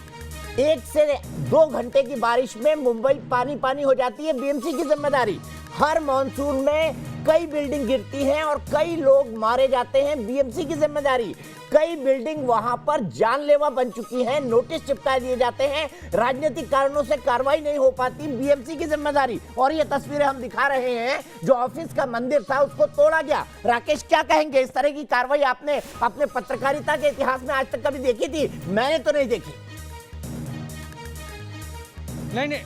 1 से 2 घंटे की बारिश में मुंबई पानी पानी हो जाती है, बीएमसी की जिम्मेदारी। हर मॉनसून में कई बिल्डिंग गिरती हैं और कई लोग मारे जाते हैं, बीएमसी की जिम्मेदारी। कई बिल्डिंग वहां पर जानलेवा बन चुकी हैं, नोटिस चिपका दिए जाते हैं, राजनीतिक कारणों से कार्रवाई नहीं हो पाती, बीएमसी की जिम्मेदारी। और ये तस्वीरें हम दिखा रहे हैं, जो ऑफिस का मंदिर था उसको तोड़ा गया। राकेश क्या कहेंगे, इस तरह की कार्रवाई आपने अपने पत्रकारिता के इतिहास में आज तक कभी देखी थी? मैंने तो नहीं देखी। नहीं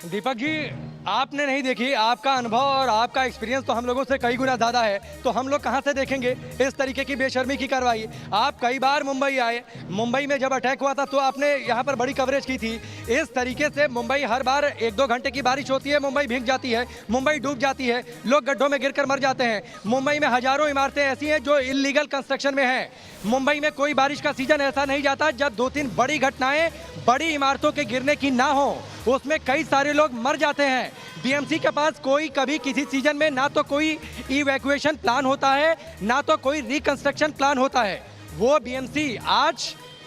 दीपक जी, आपने नहीं देखी, आपका अनुभव और आपका एक्सपीरियंस तो हम लोगों से कई गुना ज़्यादा है, तो हम लोग कहाँ से देखेंगे इस तरीके की बेशर्मी की कार्रवाई। आप कई बार मुंबई आए, मुंबई में जब अटैक हुआ था तो आपने यहाँ पर बड़ी कवरेज की थी। इस तरीके से मुंबई हर बार 1-2 घंटे की बारिश होती है, मुंबई भीग जाती है, मुंबई डूब जाती है, लोग गड्ढों में गिरकर मर जाते हैं। मुंबई में हजारों इमारतें ऐसी हैं जो इलीगल कंस्ट्रक्शन में हैं। मुंबई में कोई बारिश का सीजन ऐसा नहीं जाता जब 2-3 बड़ी घटनाएं बड़ी इमारतों के गिरने की ना हो, उसमें कई सारे लोग मर जाते हैं। बीएमसी के पास कोई कभी किसी सीजन में ना तो कोई इवैक्यूएशन प्लान होता है, ना तो कोई रिकंस्ट्रक्शन प्लान होता है। वो बीएमसी आज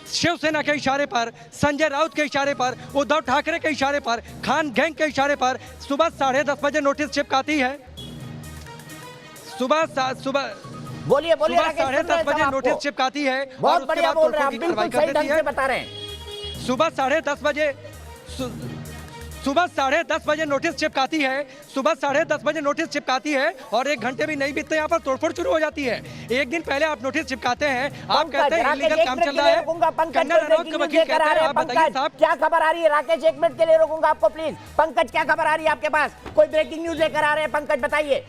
शिवसेना के इशारे पर, संजय राउत के इशारे पर, उद्धव ठाकरे के इशारे पर, खान गैंग के इशारे पर सुबह 10:30 बजे नोटिस चिपकाती है। सुबह बोलिए बोलिए, 10:30 बजे नोटिस चिपकाती है। बहुत बढ़िया बोल रहे हैं आप, बिल्कुल सही ढंग से बता रहे हैं। सुबह 10:30 बजे नोटिस चिपकाती है, सुबह 10:30 बजे नोटिस चिपकाती है, और 1 घंटे भी नहीं बीतते यहाँ पर तोड़फोड़ शुरू हो जाती है। एक दिन पहले आप नोटिस चिपकाते हैं, आप कहते हैं इलीगल काम चल रहा है। कंगना रनौत के वकील कहते हैं, आप बताइए साहब क्या खबर आ रही है? राकेश 1 मिनट के लिए रोकूंगा आपको प्लीज। पंकज क्या खबर आ रही है आपके पास? कोई ब्रेकिंग न्यूज लेकर आ रहे हैं? पंकज बताइए।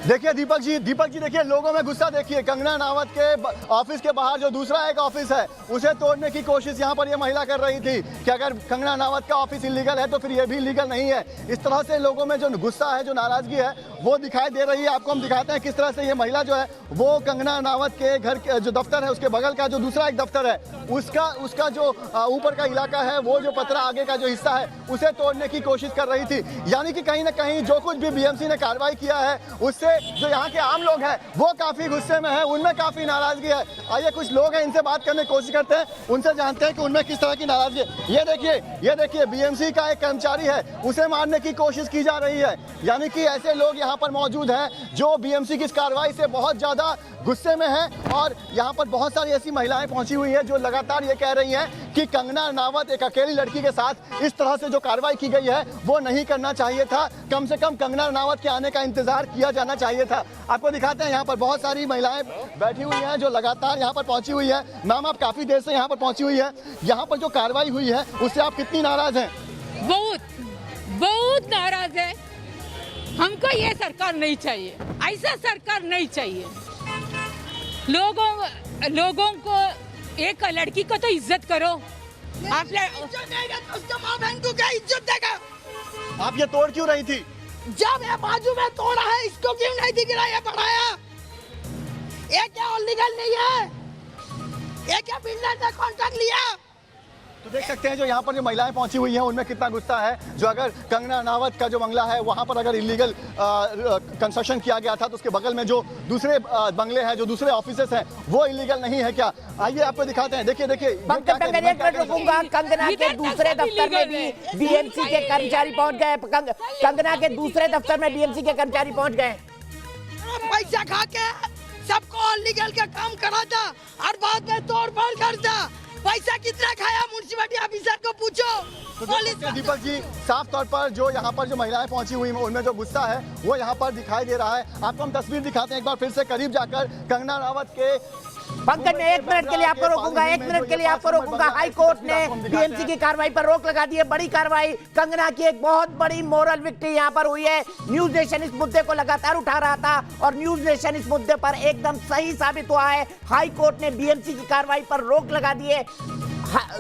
देखिए दीपक जी देखिए लोगों में गुस्सा देखिए। कंगना रनावत के ऑफिस के बाहर जो दूसरा एक ऑफिस है उसे तोड़ने की कोशिश यहाँ पर ये महिला कर रही थी कि अगर कंगना रनावत का ऑफिस इलीगल है तो फिर ये भी इलीगल नहीं है। इस तरह से लोगों में जो गुस्सा है, जो नाराजगी है वो दिखाई दे रही है। आपको हम दिखाते हैं किस तरह से ये महिला जो है वो कंगना रनावत के घर के जो दफ्तर है उसके बगल का जो दूसरा एक दफ्तर है उसका जो ऊपर का इलाका है, वो जो पतरा आगे का जो हिस्सा है उसे तोड़ने की कोशिश कर रही थी। यानी कि कहीं ना कहीं जो कुछ भी बीएमसी ने कार्रवाई किया है उससे जो यहाँ के आम लोग हैं वो काफी गुस्से में हैं, उनमें काफी नाराजगी है। आइए कुछ लोग हैं, इनसे बात करने की कोशिश करते हैं, उनसे जानते हैं कि उनमें किस तरह की नाराजगी है। ये देखिए बीएमसी का एक कर्मचारी है, उसे मारने की कोशिश की जा रही है। यानी कि ऐसे लोग यहाँ पर मौजूद हैं जो बीएमसी की इस कार्रवाई से बहुत ज्यादा गुस्से में हैं। और यहाँ पर बहुत सारी ऐसी महिलाएं पहुंची हुई हैं जो लगातार ये कह रही हैं कि कंगना रनावत एक अकेली लड़की के साथ इस तरह से जो कार्रवाई की गई है वो नहीं करना चाहिए था। कम से कम कंगना रनावत के आने का इंतजार किया जाना चाहिए था। आपको दिखाते हैं यहाँ पर बहुत सारी महिलाएं बैठी हुई हैं जो लगातार यहाँ पर पहुंची हुई है। मैम आप काफी देर से यहाँ पर पहुंची हुई है, यहाँ पर जो कार्रवाई हुई है उससे आप कितनी नाराज हैं? बहुत नाराज है। हमको ये सरकार नहीं चाहिए, ऐसा सरकार नहीं चाहिए। लोगों को, एक लड़की को तो इज्जत करो। आप उसका माँ बहन को क्या इज्जत देगा? आप ये तोड़ क्यों रही थी? जब ये बाजू में तोड़ा है इसको क्यों नहीं दिख रहा है? बढ़ाया ये क्या इलीगल नहीं है? ये क्या बिल्डर ने कॉन्ट्रैक्ट लिया? तो देख सकते हैं जो यहाँ पर जो महिलाएं पहुंची हुई हैं उनमें कितना गुस्सा है। जो अगर कंगना रनावत का जो बंगला है वहां पर अगर इलीगल कंस्ट्रक्शन किया गया था तो उसके बगल में जो दूसरे बंगले हैं, जो दूसरे ऑफिसेस हैं वो इलीगल नहीं है क्या? आइए आपको दिखाते हैं। देखिए रुकूंगा। कंगना के दूसरे दफ्तर में भी बीएमसी के कर्मचारी पहुंच गए। कंगना के दूसरे दफ्तर में बीएमसी के कर्मचारी पहुंच गए। पैसा खा के सबको इलीगल का काम करा था और बाद में तोड़ फोड़ करता। पैसा कितना खाया म्युनिसिपैलिटी ऑफिसर को पूछो। तो दीपक जी साफ तौर पर जो यहाँ पर जो महिलाएं पहुंची हुई हैं उनमें जो गुस्सा है वो यहाँ पर दिखाई दे रहा है। आपको हम तस्वीर दिखाते हैं एक बार फिर से करीब जाकर। कंगना रनावत के पंकज ने 1 मिनट के लिए आपको रोकूंगा, 1 मिनट के लिए आपको रोकूंगा। हाई कोर्ट ने बीएमसी की कार्रवाई पर रोक लगा दी है। बड़ी कार्रवाई, कंगना की एक बहुत बड़ी मोरल विक्ट्री यहां पर हुई है। न्यूज नेशन इस मुद्दे को लगातार उठा रहा था और न्यूज नेशन इस मुद्दे पर एकदम सही साबित हुआ है। हाई कोर्ट ने बीएमसी की कार्रवाई पर रोक लगा दी है।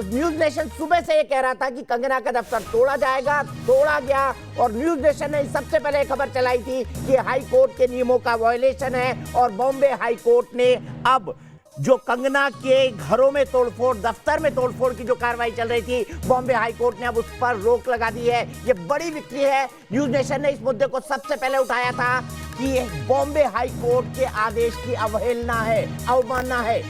न्यूज नेशन सुबह से ये कह रहा था कि कंगना का दफ्तर तोड़ा जाएगा, तोड़ा गया, और न्यूज नेशन ने सबसे पहले खबर चलाई थी कि हाई कोर्ट के नियमों का वायलेशन है और बॉम्बे हाई कोर्ट ने अब जो कंगना के घरों में तोड़फोड़, दफ्तर में तोड़फोड़ की जो कार्रवाई चल रही थी, बॉम्बे हाई कोर्ट ने अब उस पर रोक लगा दी है। ये बड़ी विक्ट्री है। न्यूज नेशन ने इस मुद्दे को सबसे पहले उठाया था कि बॉम्बे हाई कोर्ट के आदेश की अवहेलना है, अवमानना है,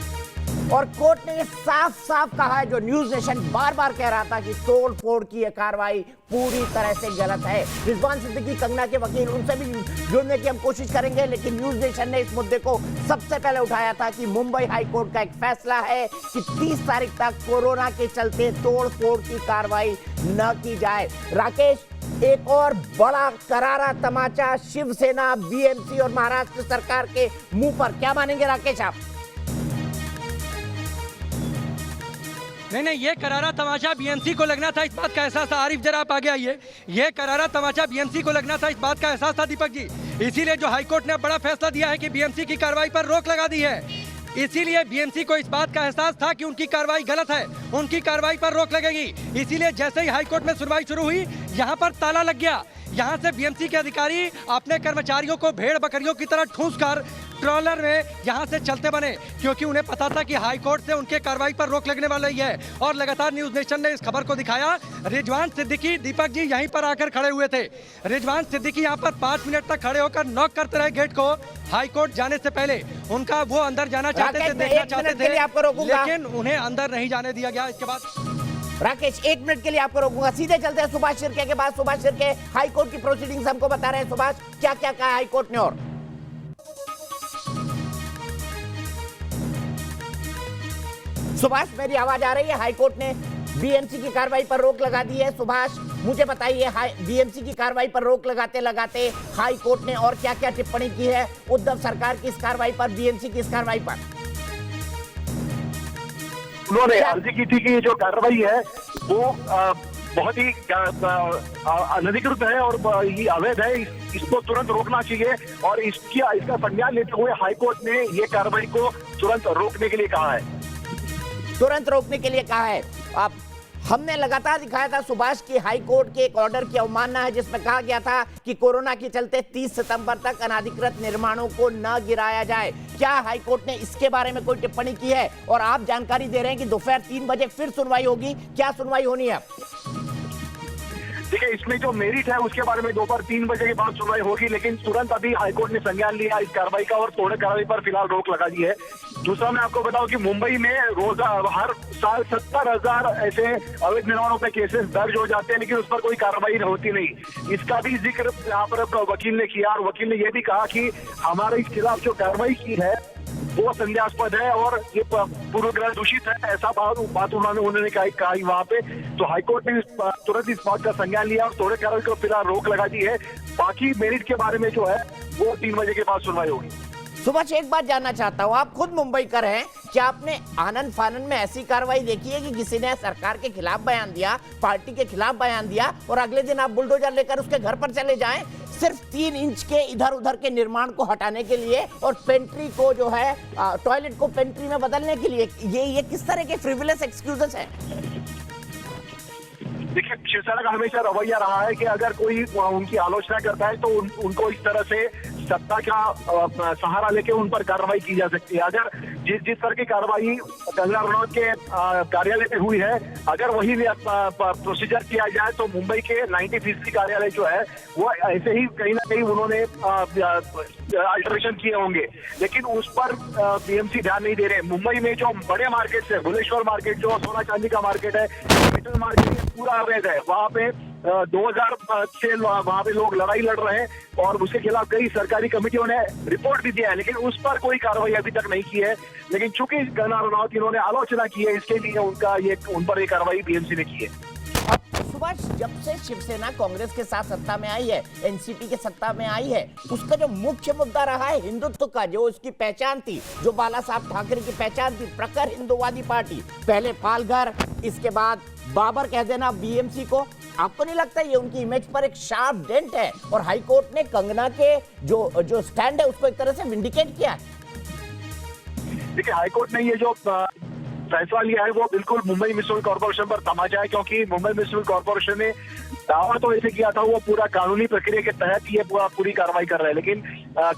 और कोर्ट ने ये साफ साफ कहा है, जो न्यूज नेशन बार बार कह रहा था कि तोड़ फोड़ की यह कार्रवाई पूरी तरह से गलत है। रिजवान सिद्दीकी कंगना के वकील, उनसे भी जुड़ने की हम कोशिश करेंगे, लेकिन न्यूज नेशन ने इस मुद्दे को सबसे पहले उठाया था कि मुंबई हाई कोर्ट का एक फैसला है कि 30 तारीख तक कोरोना के चलते तोड़ फोड़ की कार्रवाई न की जाए। राकेश, एक और बड़ा करारा तमाचा शिवसेना, बीएमसी और महाराष्ट्र सरकार के मुंह पर, क्या मानेंगे राकेश आप? नहीं, ये करारा तमाशा बीएमसी को लगना था, इस बात का एहसास था। आरिफ जरा आप आगे आइए। ये करारा तमाशा बीएमसी को लगना था, इस बात का एहसास था दीपक जी। इसीलिए जो हाईकोर्ट ने बड़ा फैसला दिया है कि बीएमसी की कार्रवाई पर रोक लगा दी है। इसीलिए बीएमसी को इस बात का एहसास था कि उनकी कार्रवाई गलत है, उनकी कार्रवाई पर रोक लगेगी। इसीलिए जैसे ही हाईकोर्ट में सुनवाई शुरू हुई, यहाँ पर ताला लग गया। यहाँ से बीएमसी के अधिकारी अपने कर्मचारियों को भेड़ बकरियों की तरह ठूंस कर ट्रॉलर में यहाँ से चलते बने, क्योंकि उन्हें पता था कि हाई कोर्ट से उनके कार्रवाई पर रोक लगने वाली है। और लगातार न्यूज नेशन ने इस खबर को दिखाया। रिजवान सिद्दीकी, दीपक जी यहीं पर आकर खड़े हुए थे। रिजवान सिद्दीकी यहाँ पर 5 मिनट तक खड़े होकर नॉक करते रहे गेट को। हाई कोर्ट जाने से पहले उनका वो अंदर जाना चाहते थे, देखना चाहते थे, लेकिन उन्हें अंदर नहीं जाने दिया गया। इसके बाद राकेश, 1 मिनट के लिए आपको रोकूंगा। सीधे चलते हैं सुभाष शिर्के के बाद। सुभाष शिर्के हाई कोर्ट की प्रोसीडिंग्स हमको बता रहे हैं। सुभाष, क्या क्या कहा हाई कोर्ट ने? और सुभाष, मेरी आवाज आ रही है? हाई कोर्ट ने बीएमसी की कार्रवाई पर रोक लगा दी है। सुभाष, मुझे बताइए, बीएमसी की कार्रवाई पर रोक लगाते लगाते हाई कोर्ट ने और क्या क्या टिप्पणी की है उद्धव सरकार की इस कार्रवाई पर, बीएमसी की इस कार्रवाई पर? उन्होंने अर्जी की थी कि ये जो कार्रवाई है वो बहुत ही अनधिकृत है और ये अवैध है, इसको तुरंत रोकना चाहिए। और इसका संज्ञान लेते हुए हाईकोर्ट ने ये कार्रवाई को तुरंत रोकने के लिए कहा है। तुरंत रोकने के लिए कहा है। अब हमने लगातार दिखाया था सुभाष की हाई कोर्ट के एक ऑर्डर की अवमानना है, जिसमें कहा गया था कि कोरोना के चलते 30 सितंबर तक अनाधिकृत निर्माणों को न गिराया जाए। क्या हाई कोर्ट ने इसके बारे में कोई टिप्पणी की है? और आप जानकारी दे रहे हैं कि दोपहर 3 बजे फिर सुनवाई होगी, क्या सुनवाई होनी है? देखिए, इसमें जो मेरिट है उसके बारे में दोपहर 3 बजे के बाद सुनवाई होगी, लेकिन तुरंत अभी हाईकोर्ट ने संज्ञान लिया इस कार्रवाई का और तोड़े कार्रवाई पर फिलहाल रोक लगा दी है। दूसरा, मैं आपको बताऊं कि मुंबई में रोजा हर साल 70,000 ऐसे अवैध निर्माणों पे केसेस दर्ज हो जाते हैं, लेकिन उस पर कोई कार्रवाई होती नहीं। इसका भी जिक्र यहाँ पर वकील ने किया और वकील ने यह भी कहा कि हमारे इस खिलाफ जो कार्रवाई की है वो संदेहास्पद है और ये पूर्वग्रह दूषित है, ऐसा बात उन्होंने कहा वहाँ पे। तो हाईकोर्ट ने तुरंत इस बात का संज्ञान लिया और तोड़े कार्रवाई को फिलहाल रोक लगा दी है। बाकी मेरिट के बारे में जो है वो 3 बजे के बाद सुनवाई होगी। सुभाष, एक बात जानना चाहता हूँ, आप खुद मुंबई कर हैं, क्या आपने आनंद फानन में ऐसी कार्रवाई देखी है कि किसी ने सरकार के खिलाफ बयान दिया, पार्टी के खिलाफ बयान दिया और अगले दिन आप बुलडोजर लेकर उसके घर पर चले जाएं सिर्फ 3 इंच के इधर उधर के निर्माण को हटाने के लिए और पेंट्री को जो है टॉयलेट को पेंट्री में बदलने के लिए? ये किस तरह के फ्रिवलेस एक्सक्यूजेस हैं? देखिए, शिवसेना का हमेशा रवैया रहा है कि अगर कोई उनकी आलोचना करता है तो उनको इस तरह से सत्ता का सहारा लेके उन पर कार्रवाई की जा सकती है। अगर जिस तरह की कार्रवाई कंगना रनौत के कार्यालय पे हुई है, अगर वही प्रोसीजर किया जाए तो मुंबई के 90% कार्यालय जो है वो ऐसे ही कहीं ना कहीं उन्होंने अल्टरेशन किए होंगे, लेकिन उस पर बीएमसी ध्यान नहीं दे रहे। मुंबई में जो बड़े मार्केट है, भुवनेश्वर मार्केट जो सोना चांदी का मार्केट है, मेटल मार्केट पूरा अवैध है। वहाँ पे 2000 से वहाँ पे लोग लड़ाई लड़ रहे हैं और उसके खिलाफ कई सरकारी कमेटियों ने रिपोर्ट भी दिया है, लेकिन उस पर कोई कार्रवाई अभी तक नहीं की है। लेकिन चूंकि कंगना रनौत इन्होंने आलोचना की है, इसके लिए उन पर ये कार्रवाई बीएमसी ने की है। अब सुभाष, जब से शिवसेना कांग्रेस के साथ सत्ता में आई है, एनसीपी के सत्ता में आई है, उसका जो मुख्य मुद्दा रहा है हिंदुत्व का, जो उसकी पहचान थी, जो बाला साहब ठाकरे की पहचान थी, प्रखर हिंदुवादी पार्टी, पहले पालघर, इसके बाद बाबर कह देना बीएमसी को। आपको नहीं लगता ये उनकी इमेज पर एक शार्प डेंट है? और हाईकोर्ट ने कंगना के जो स्टैंड है उसको एक तरह से विंडिकेट किया है। देखिए, हाईकोर्ट ने ये जो फैसला लिया है वो बिल्कुल मुंबई म्युनिसिपल कॉर्पोरेशन पर तमाचा है, क्योंकि मुंबई म्युनिसिपल कॉर्पोरेशन ने दावा तो ऐसे किया था वो पूरा कानूनी प्रक्रिया के तहत ये पूरी कार्रवाई कर रहे हैं, लेकिन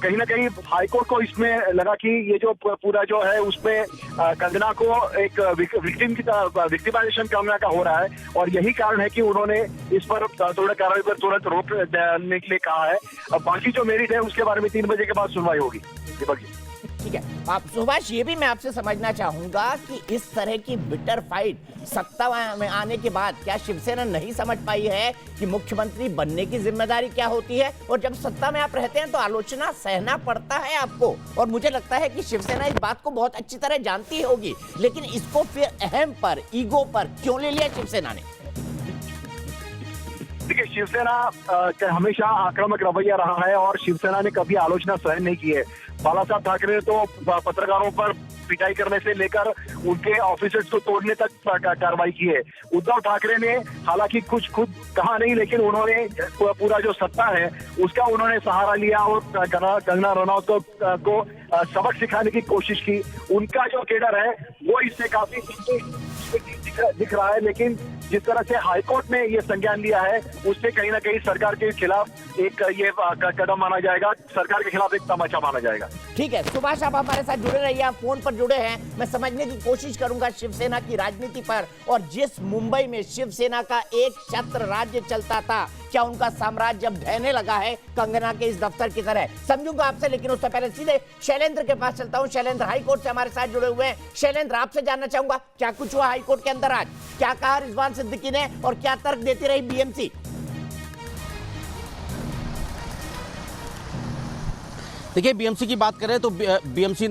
कहीं ना कहीं हाईकोर्ट को इसमें लगा कि ये जो पूरा जो है उसमें कंगना को एक विक्टिम की विक्टिमाइजेशन कंगना का हो रहा है, और यही कारण है कि उन्होंने इस पर थोड़ा कार्रवाई पर तुरंत रोक देने के लिए कहा है। अब बाकी जो मेरिट है उसके बारे में 3 बजे के बाद सुनवाई होगी। दीपक जी, ठीक है। आप सुभाष, ये भी मैं आपसे समझना चाहूंगा कि इस तरह की बिटर फाइट सत्ता में आने के बाद क्या शिवसेना नहीं समझ पाई है कि मुख्यमंत्री बनने की जिम्मेदारी क्या होती है, और जब सत्ता में आप रहते हैं तो आलोचना सहना पड़ता है आपको, और मुझे लगता है कि शिवसेना इस बात को बहुत अच्छी तरह जानती होगी, लेकिन इसको फिर अहम पर, ईगो पर क्यों ले लिया शिवसेना ने? देखिए, शिवसेना का हमेशा आक्रामक रवैया रहा है और शिवसेना ने कभी आलोचना सहन नहीं की है। बाला साहब ठाकरे ने तो पत्रकारों पर पिटाई करने से लेकर उनके ऑफिसर्स को तोड़ने तक कार्रवाई की है। उद्धव ठाकरे ने हालांकि कुछ खुद कहा नहीं, लेकिन उन्होंने पूरा जो सत्ता है उसका उन्होंने सहारा लिया और कंगना रनौत को सबक सिखाने की कोशिश की। उनका जो केडर है वो इससे काफी दिख रहा है, लेकिन जिस तरह से हाईकोर्ट ने ये संज्ञान लिया है उससे कहीं ना कहीं सरकार के खिलाफ एक ये कदम माना जाएगा, सरकार के खिलाफ एक तमाचा माना जाएगा। ठीक है सुभाष, आप हमारे साथ जुड़े रहिए, आप फोन पर जुड़े हैं। मैं समझने की कोशिश करूंगा शिवसेना की राजनीति पर, और जिस मुंबई में शिवसेना का एक छत्र राज्य चलता था, क्या उनका साम्राज्य अब ढहने लगा है कंगना के इस दफ्तर की तरह? समझूंगा आपसे, लेकिन उससे पहले सीधे शैलेंद्र के पास चलता हूं। शैलेंद्र हाईकोर्ट से हमारे साथ जुड़े हुए हैं। शैलेंद्र, आपसे जानना चाहूंगा क्या कुछ हुआ हाईकोर्ट के अंदर आज? क्या कहा रिजवान सिद्दीकी ने और क्या तर्क देती रही बीएमसी? देखिए, बीएमसी की बात करें तो बीएमसी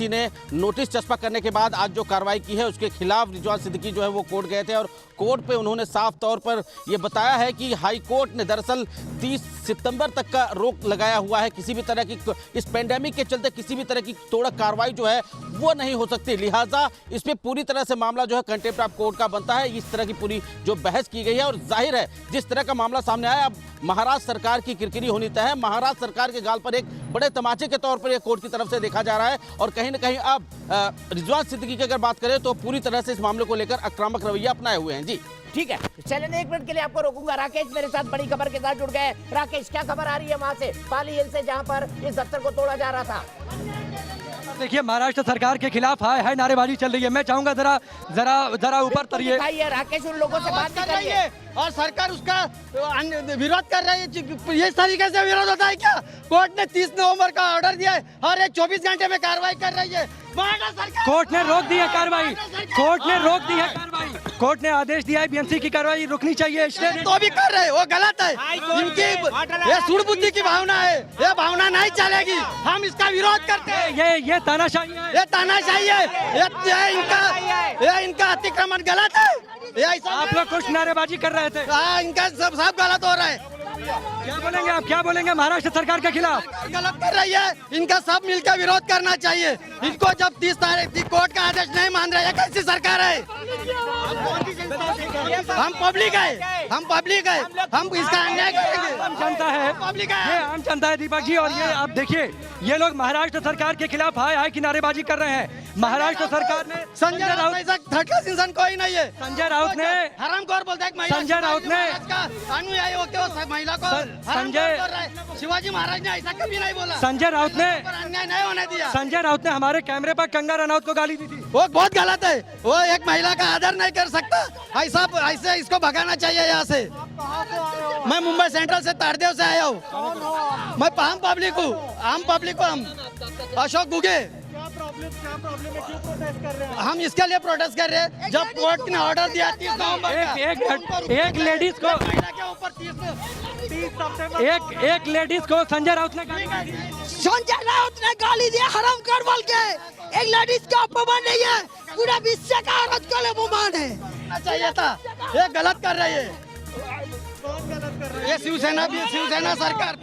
ने नोटिस चस्पा करने के बाद आज जो कार्रवाई की है उसके खिलाफ रिजवान सिद्दीकी जो है वो कोर्ट गए थे, और कोर्ट पे उन्होंने साफ तौर पर ये बताया है कि हाई कोर्ट ने दरअसल 30 सितंबर तक का रोक लगाया हुआ है। किसी भी तरह की, इस पेंडेमिक के चलते किसी भी तरह की तोड़ा कार्रवाई जो है वो नहीं हो सकती, लिहाजा इस पर पूरी तरह से मामला जो है कंटेम्प्ट ऑफ कोर्ट का बनता है। इस तरह की पूरी जो बहस की गई है, और जाहिर है जिस तरह का मामला सामने आया, अब महाराष्ट्र सरकार की किरकिरी होनी तय है। महाराष्ट्र सरकार के गाल पर एक बड़े तमाचे के तौर पर यह कोर्ट की तरफ से देखा जा रहा है, और कहीं ना कहीं अब रिजवान सिद्दीकी की अगर बात करें तो पूरी तरह से इस मामले को लेकर आक्रामक रवैया अपनाए हुए हैं। जी ठीक है, चलिए 1 मिनट के लिए आपको रोकूंगा। राकेश मेरे साथ बड़ी खबर के साथ जुड़ गए। राकेश, क्या खबर आ रही है वहां से, पाली हिल से, जहां पर इस दफ्तर को तोड़ा जा रहा था? देखिए, महाराष्ट्र सरकार के खिलाफ हाय नारेबाजी चल रही है। मैं चाहूंगा जरा ऊपर तरिए। राकेश, उन लोगों से बात कर रही है और सरकार उसका विरोध कर रही है। ये तरीके से विरोध होता है क्या? कोर्ट ने 30 नवंबर का ऑर्डर दिया है और ये 24 घंटे में कार्रवाई कर रही है। कोर्ट ने रोक दी है कार्रवाई, कोर्ट ने आदेश दिया है बीएमसी की कार्रवाई रुकनी चाहिए, इसलिए तो भी कर रहे, वो गलत है। इनकी ये सूढ़ बुद्धि की भावना है, ये भावना नहीं चलेगी। हम इसका विरोध करते हैं। ये तानाशाही है, ये तानाशाही है, ये इनका अतिक्रमण गलत है। आप लोग कुछ नारेबाजी कर रहे थे। हाँ, इनका सब गलत हो रहा है। क्या बोलेंगे महाराष्ट्र सरकार के खिलाफ? गलत कर रही है, इनका सब मिलकर विरोध करना चाहिए। इनको जब 30 तारीख कोर्ट का आदेश नहीं मान रहे, कैसी सरकार है? हम पब्लिक है, हम इसका अन्याय करेंगे। आम जनता है, ये आम जनता है दीपक जी। और ये आप देखिए, ये लोग महाराष्ट्र सरकार के खिलाफ हाय की नारेबाजी कर रहे हैं। महाराष्ट्र सरकार ने संजय राउत ऐसा थर्ड क्लास इंसान कोई नहीं है। संजय राउत ने हरामखोर बोलता है। संजय राउत ने अनुयायी होकर महिला को शिवाजी महाराज ने ऐसा कभी नहीं बोला। संजय राउत ने अन्याय नहीं होने दिया। संजय राउत ने हमारे कैमरे पर कंगना रनौत को गाली दी थी। वो बहुत गलत है, वो एक महिला का आदर नहीं कर सकता। ऐसे इसको भगाना चाहिए यहाँ से। मैं मुंबई सेंट्रल से तारदेव से आया हूँ। मैं आम पब्लिक हूँ, हम अशोक गुगे। क्या प्रॉब्लम है, क्यों प्रोटेस्ट कर रहे हैं? हम इसके लिए प्रोटेस्ट कर रहे हैं, जब कोर्ट ने ऑर्डर दिया 30 नवंबर एक लेडीज को एक लेडीज को संजय राउत ने गाली दिया हरामखोर बोल के। एक लेडीज का अपमान नहीं है, पूरा विश्व का औरत को अपमान है। करना चाहिए था, ये गलत कर रही है। ये शिवसेना सरकार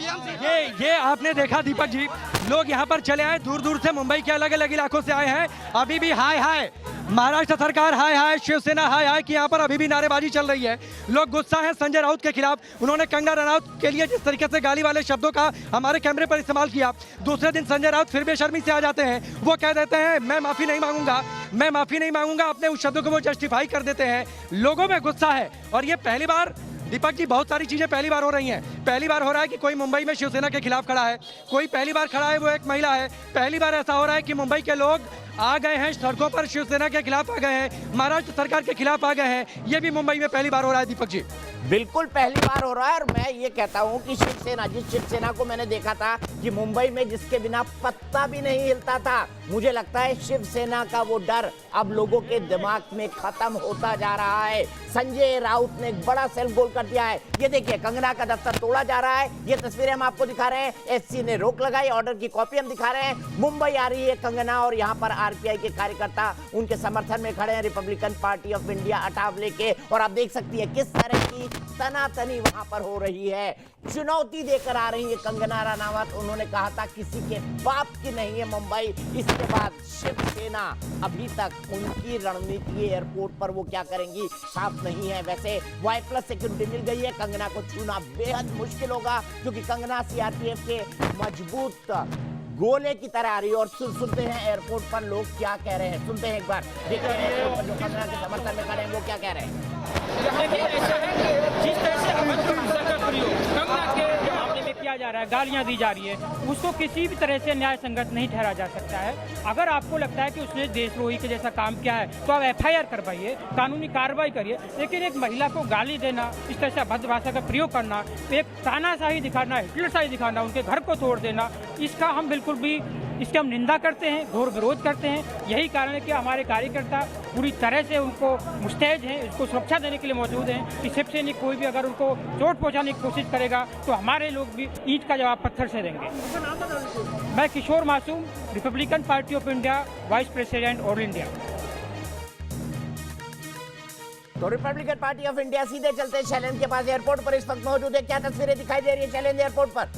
ये आपने देखा दीपक जी, लोग यहाँ पर चले आए, दूर दूर से मुंबई के अलग अलग इलाकों से आए हैं। अभी भी हाय हाय महाराष्ट्र सरकार, हाय हाय शिवसेना, हाय हाय कि यहाँ पर अभी भी नारेबाजी चल रही है। लोग गुस्सा है संजय राउत के खिलाफ। उन्होंने कंगना रनौत के लिए जिस तरीके से गाली वाले शब्दों का हमारे कैमरे पर इस्तेमाल किया, दूसरे दिन संजय राउत फिर बेशर्मी से आ जाते हैं। वो कह देते हैं मैं माफी नहीं मांगूंगा, मैं माफी नहीं मांगूंगा, अपने उस शब्दों को वो जस्टिफाई कर देते हैं। लोगों में गुस्सा है और ये पहली बार, दीपक जी बहुत सारी चीजें पहली बार हो रही हैं। पहली बार हो रहा है कि कोई मुंबई में शिवसेना के खिलाफ खड़ा है, कोई पहली बार खड़ा है वो एक महिला है। पहली बार ऐसा हो रहा है कि मुंबई के लोग आ गए हैं सड़कों पर, शिवसेना के खिलाफ आ गए हैं, महाराष्ट्र सरकार के खिलाफ आ गए हैं। ये भी मुंबई में पहली बार हो रहा है दीपक जी। बिल्कुल पहली बार हो रहा है। और मैं ये कहता हूं कि शिवसेना, जिस शिवसेना को मैंने देखा था कि मुंबई में जिसके बिना पत्ता भी नहीं हिलता था, मुझे लगता है शिवसेना का वो डर अब लोगों के दिमाग में खत्म होता जा रहा है। संजय राउत ने एक बड़ा सेल्फ गोल कर दिया है। ये देखिए कंगना का दफ्तर तोड़ा जा रहा है, ये तस्वीरें हम आपको दिखा रहे हैं। एससी ने रोक लगाई, ऑर्डर की कॉपी हम दिखा रहे हैं। मुंबई आ रही है कंगना और यहाँ पर आरपीआई के कार्यकर्ता उनके समर्थन में खड़े हैं, रिपब्लिकन पार्टी ऑफ इंडिया अटाव लेके। और आप देख सकती है किस तरह की तनातनी वहां पर हो रही है। चुनौती देकर आ रही है कंगना रनावत। उन्होंने कहा था किसी के बाप की नहीं है मुंबई। इसके बाद शिवसेना, अभी तक उनकी रणनीति एयरपोर्ट पर वो क्या करेंगी साफ नहीं है। वैसे Y+ सिक्योरिटी मिल गई है, कंगना को छूना बेहद मुश्किल होगा क्योंकि कंगना सीआरपीएफ के मजबूत गोले की तरह आ रही है। और सुनते हैं एयरपोर्ट पर लोग क्या कह रहे हैं, सुनते हैं एक बार, देखते हैं एयरपोर्ट पर जो कंगना के समर्थन में खड़े हैं वो क्या कह रहे हैं। जिस तरह से अभद्र भाषा का प्रयोग कंगना के मामले में किया जा रहा है, गालियां दी जा रही है, उसको किसी भी तरह से न्याय संगत नहीं ठहरा जा सकता है। अगर आपको लगता है कि उसने देशद्रोही के जैसा काम किया है तो आप FIR करवाइए, कानूनी कार्रवाई करिए। लेकिन एक महिला को गाली देना, इस तरह से अभद्र भाषा का प्रयोग करना, एक तानाशाही दिखाना, हिटलरशाही दिखाना, उनके घर को तोड़ देना, इसका हम बिल्कुल भी इसकी हम निंदा करते हैं, घोर विरोध करते हैं। यही कारण है कि हमारे कार्यकर्ता पूरी तरह से उनको मुस्तैद हैं, उसको सुरक्षा देने के लिए मौजूद हैं कि शिवसैनिक कोई भी अगर उनको चोट पहुंचाने की कोशिश करेगा तो हमारे लोग भी ईंट का जवाब पत्थर से देंगे। मैं किशोर मासूम, Republican party of India, vice president all India. तो रिपब्लिकन पार्टी ऑफ इंडिया सीधे चलते शैलेंद्र के पास, एयरपोर्ट पर इस वक्त मौजूद है। क्या तस्वीरें दिखाई दे रही है शैलेंद्र एयरपोर्ट पर?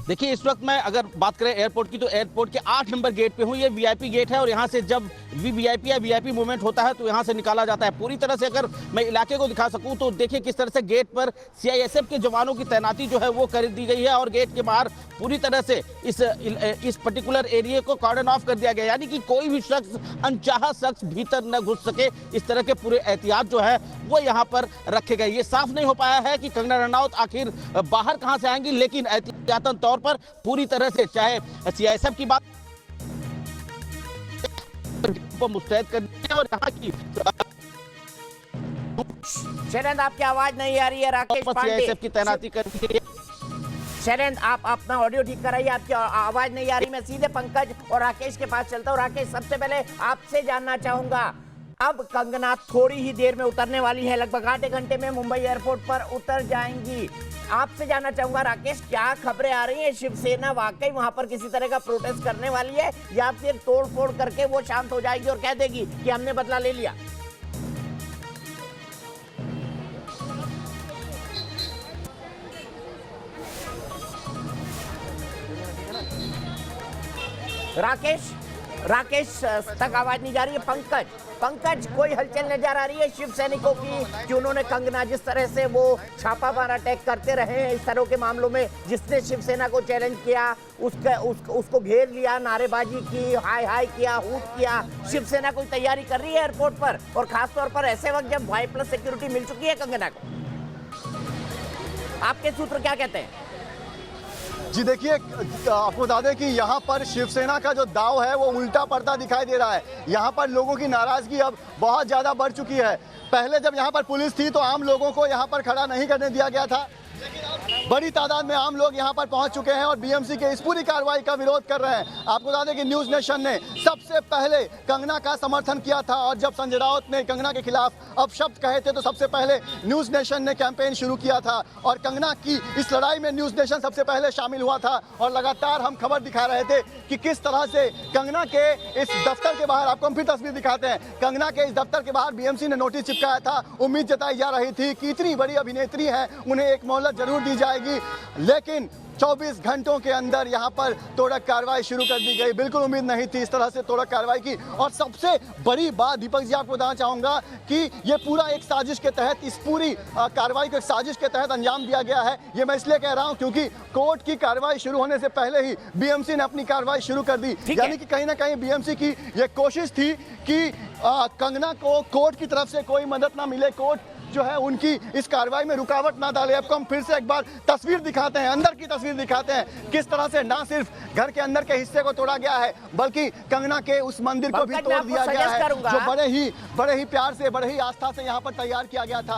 देखिए इस वक्त मैं अगर बात करें एयरपोर्ट की तो एयरपोर्ट के 8 नंबर गेट पे हूँ। ये वीआईपी गेट है और यहाँ से जब वीआईपी या वीआईपी मूवमेंट होता है तो यहाँ से निकाला जाता है। पूरी तरह से अगर मैं इलाके को दिखा सकूँ तो देखिए किस तरह से गेट पर सीआईएसएफ के जवानों की तैनाती जो है वो कर दी गई है और गेट के बाहर पूरी तरह से इस पर्टिकुलर एरिया को कॉर्डन ऑफ कर दिया गया, यानी कि कोई भी शख्स, अनचाहा शख्स भीतर न घुस सके। इस तरह के पूरे एहतियात जो है वो यहाँ पर रखे गए। ये साफ नहीं हो पाया है कि कंगना रनौत आखिर बाहर कहाँ से आएंगी, लेकिन एहतियातन तौर पर पूरी तरह से चाहे सीआईएसएफ की बात मुस्तैद कर दी और यहाँ की शैलेंद्र आपकी आवाज नहीं आ रही है। राकेश पांडे सीआईएसएफ की तैनाती कर दी है। शैलेंद्र आप अपना ऑडियो ठीक कराइए, आपकी आवाज नहीं आ रही। मैं सीधे पंकज और राकेश के पास चलता हूँ। राकेश, सबसे पहले आपसे जानना चाहूंगा, अब कंगना थोड़ी ही देर में उतरने वाली है, लगभग आधे घंटे में मुंबई एयरपोर्ट पर उतर जाएंगी। आपसे जानना चाहूंगा राकेश, क्या खबरें आ रही हैं, शिवसेना वाकई वहां पर किसी तरह का प्रोटेस्ट करने वाली है या फिर तोड़ फोड़ करके वो शांत हो जाएगी और कह देगी कि हमने बदला ले लिया? राकेश तक आवाज नहीं जा रही है। पंकज कोई हलचल नजर आ रही है शिव सैनिकों की कि उन्होंने कंगना जिस तरह से वो छापामार अटैक करते रहे हैं इस तरह के मामलों में, जिसने शिवसेना को चैलेंज किया उसको घेर लिया, नारेबाजी की, हाय हाय किया, हूट किया। शिवसेना कोई तैयारी कर रही है एयरपोर्ट पर और खासतौर पर ऐसे वक्त जब Y+ सिक्योरिटी मिल चुकी है कंगना को? आपके सूत्र क्या कहते हैं? जी देखिए, आपको बता दें कि यहाँ पर शिवसेना का जो दाव है वो उल्टा पड़ता दिखाई दे रहा है। यहाँ पर लोगों की नाराजगी अब बहुत ज़्यादा बढ़ चुकी है। पहले जब यहाँ पर पुलिस थी तो आम लोगों को यहाँ पर खड़ा नहीं करने दिया गया था, लेकिन अब बड़ी तादाद में आम लोग यहाँ पर पहुंच चुके हैं और बीएमसी के इस पूरी कार्रवाई का विरोध कर रहे हैं। आपको बता दें कि न्यूज नेशन ने सबसे पहले कंगना का समर्थन किया था और जब संजय राउत ने कंगना के खिलाफ अपशब्द कहे थे तो सबसे पहले न्यूज नेशन ने कैंपेन शुरू किया था और कंगना की इस लड़ाई में न्यूज नेशन सबसे पहले शामिल हुआ था और लगातार हम खबर दिखा रहे थे कि किस तरह से कंगना के इस दफ्तर के बाहर, आपको हम फिर तस्वीर दिखाते हैं, कंगना के इस दफ्तर के बाहर बीएमसी ने नोटिस चिपकाया था। उम्मीद जताई जा रही थी कि इतनी बड़ी अभिनेत्री है, उन्हें एक मोहलत जरूर दी जाएगी, लेकिन 24 घंटों के अंदर यहां पर तोड़क कार्रवाई शुरू कर दी गई। बिल्कुल उम्मीद नहीं थी इस तरह से तोड़क कार्रवाई की। और सबसे बड़ी बात दीपक जी आपको बताना चाहूंगा कि ये पूरा एक साजिश के तहत, इस पूरी कार्रवाई को एक साजिश के तहत अंजाम दिया गया है। ये मैं इसलिए कह रहा हूं क्योंकि कोर्ट की कार्रवाई शुरू होने से पहले ही बीएमसी ने अपनी कार्रवाई शुरू कर दी। यानी कि कहीं ना कहीं बीएमसी की ये कोशिश थी कि कंगना को कोर्ट की तरफ से कोई मदद ना मिले, कोर्ट जो है उनकी इस कार्रवाई में रुकावट ना डाले। आपको हम फिर से एक बार तस्वीर दिखाते हैं, अंदर की तस्वीर दिखाते हैं, किस तरह से ना सिर्फ घर के अंदर के हिस्से को तोड़ा गया है बल्कि कंगना के उस मंदिर को भी तोड़ दिया गया है जो बड़े ही प्यार से, बड़े ही आस्था से यहाँ पर तैयार किया गया था।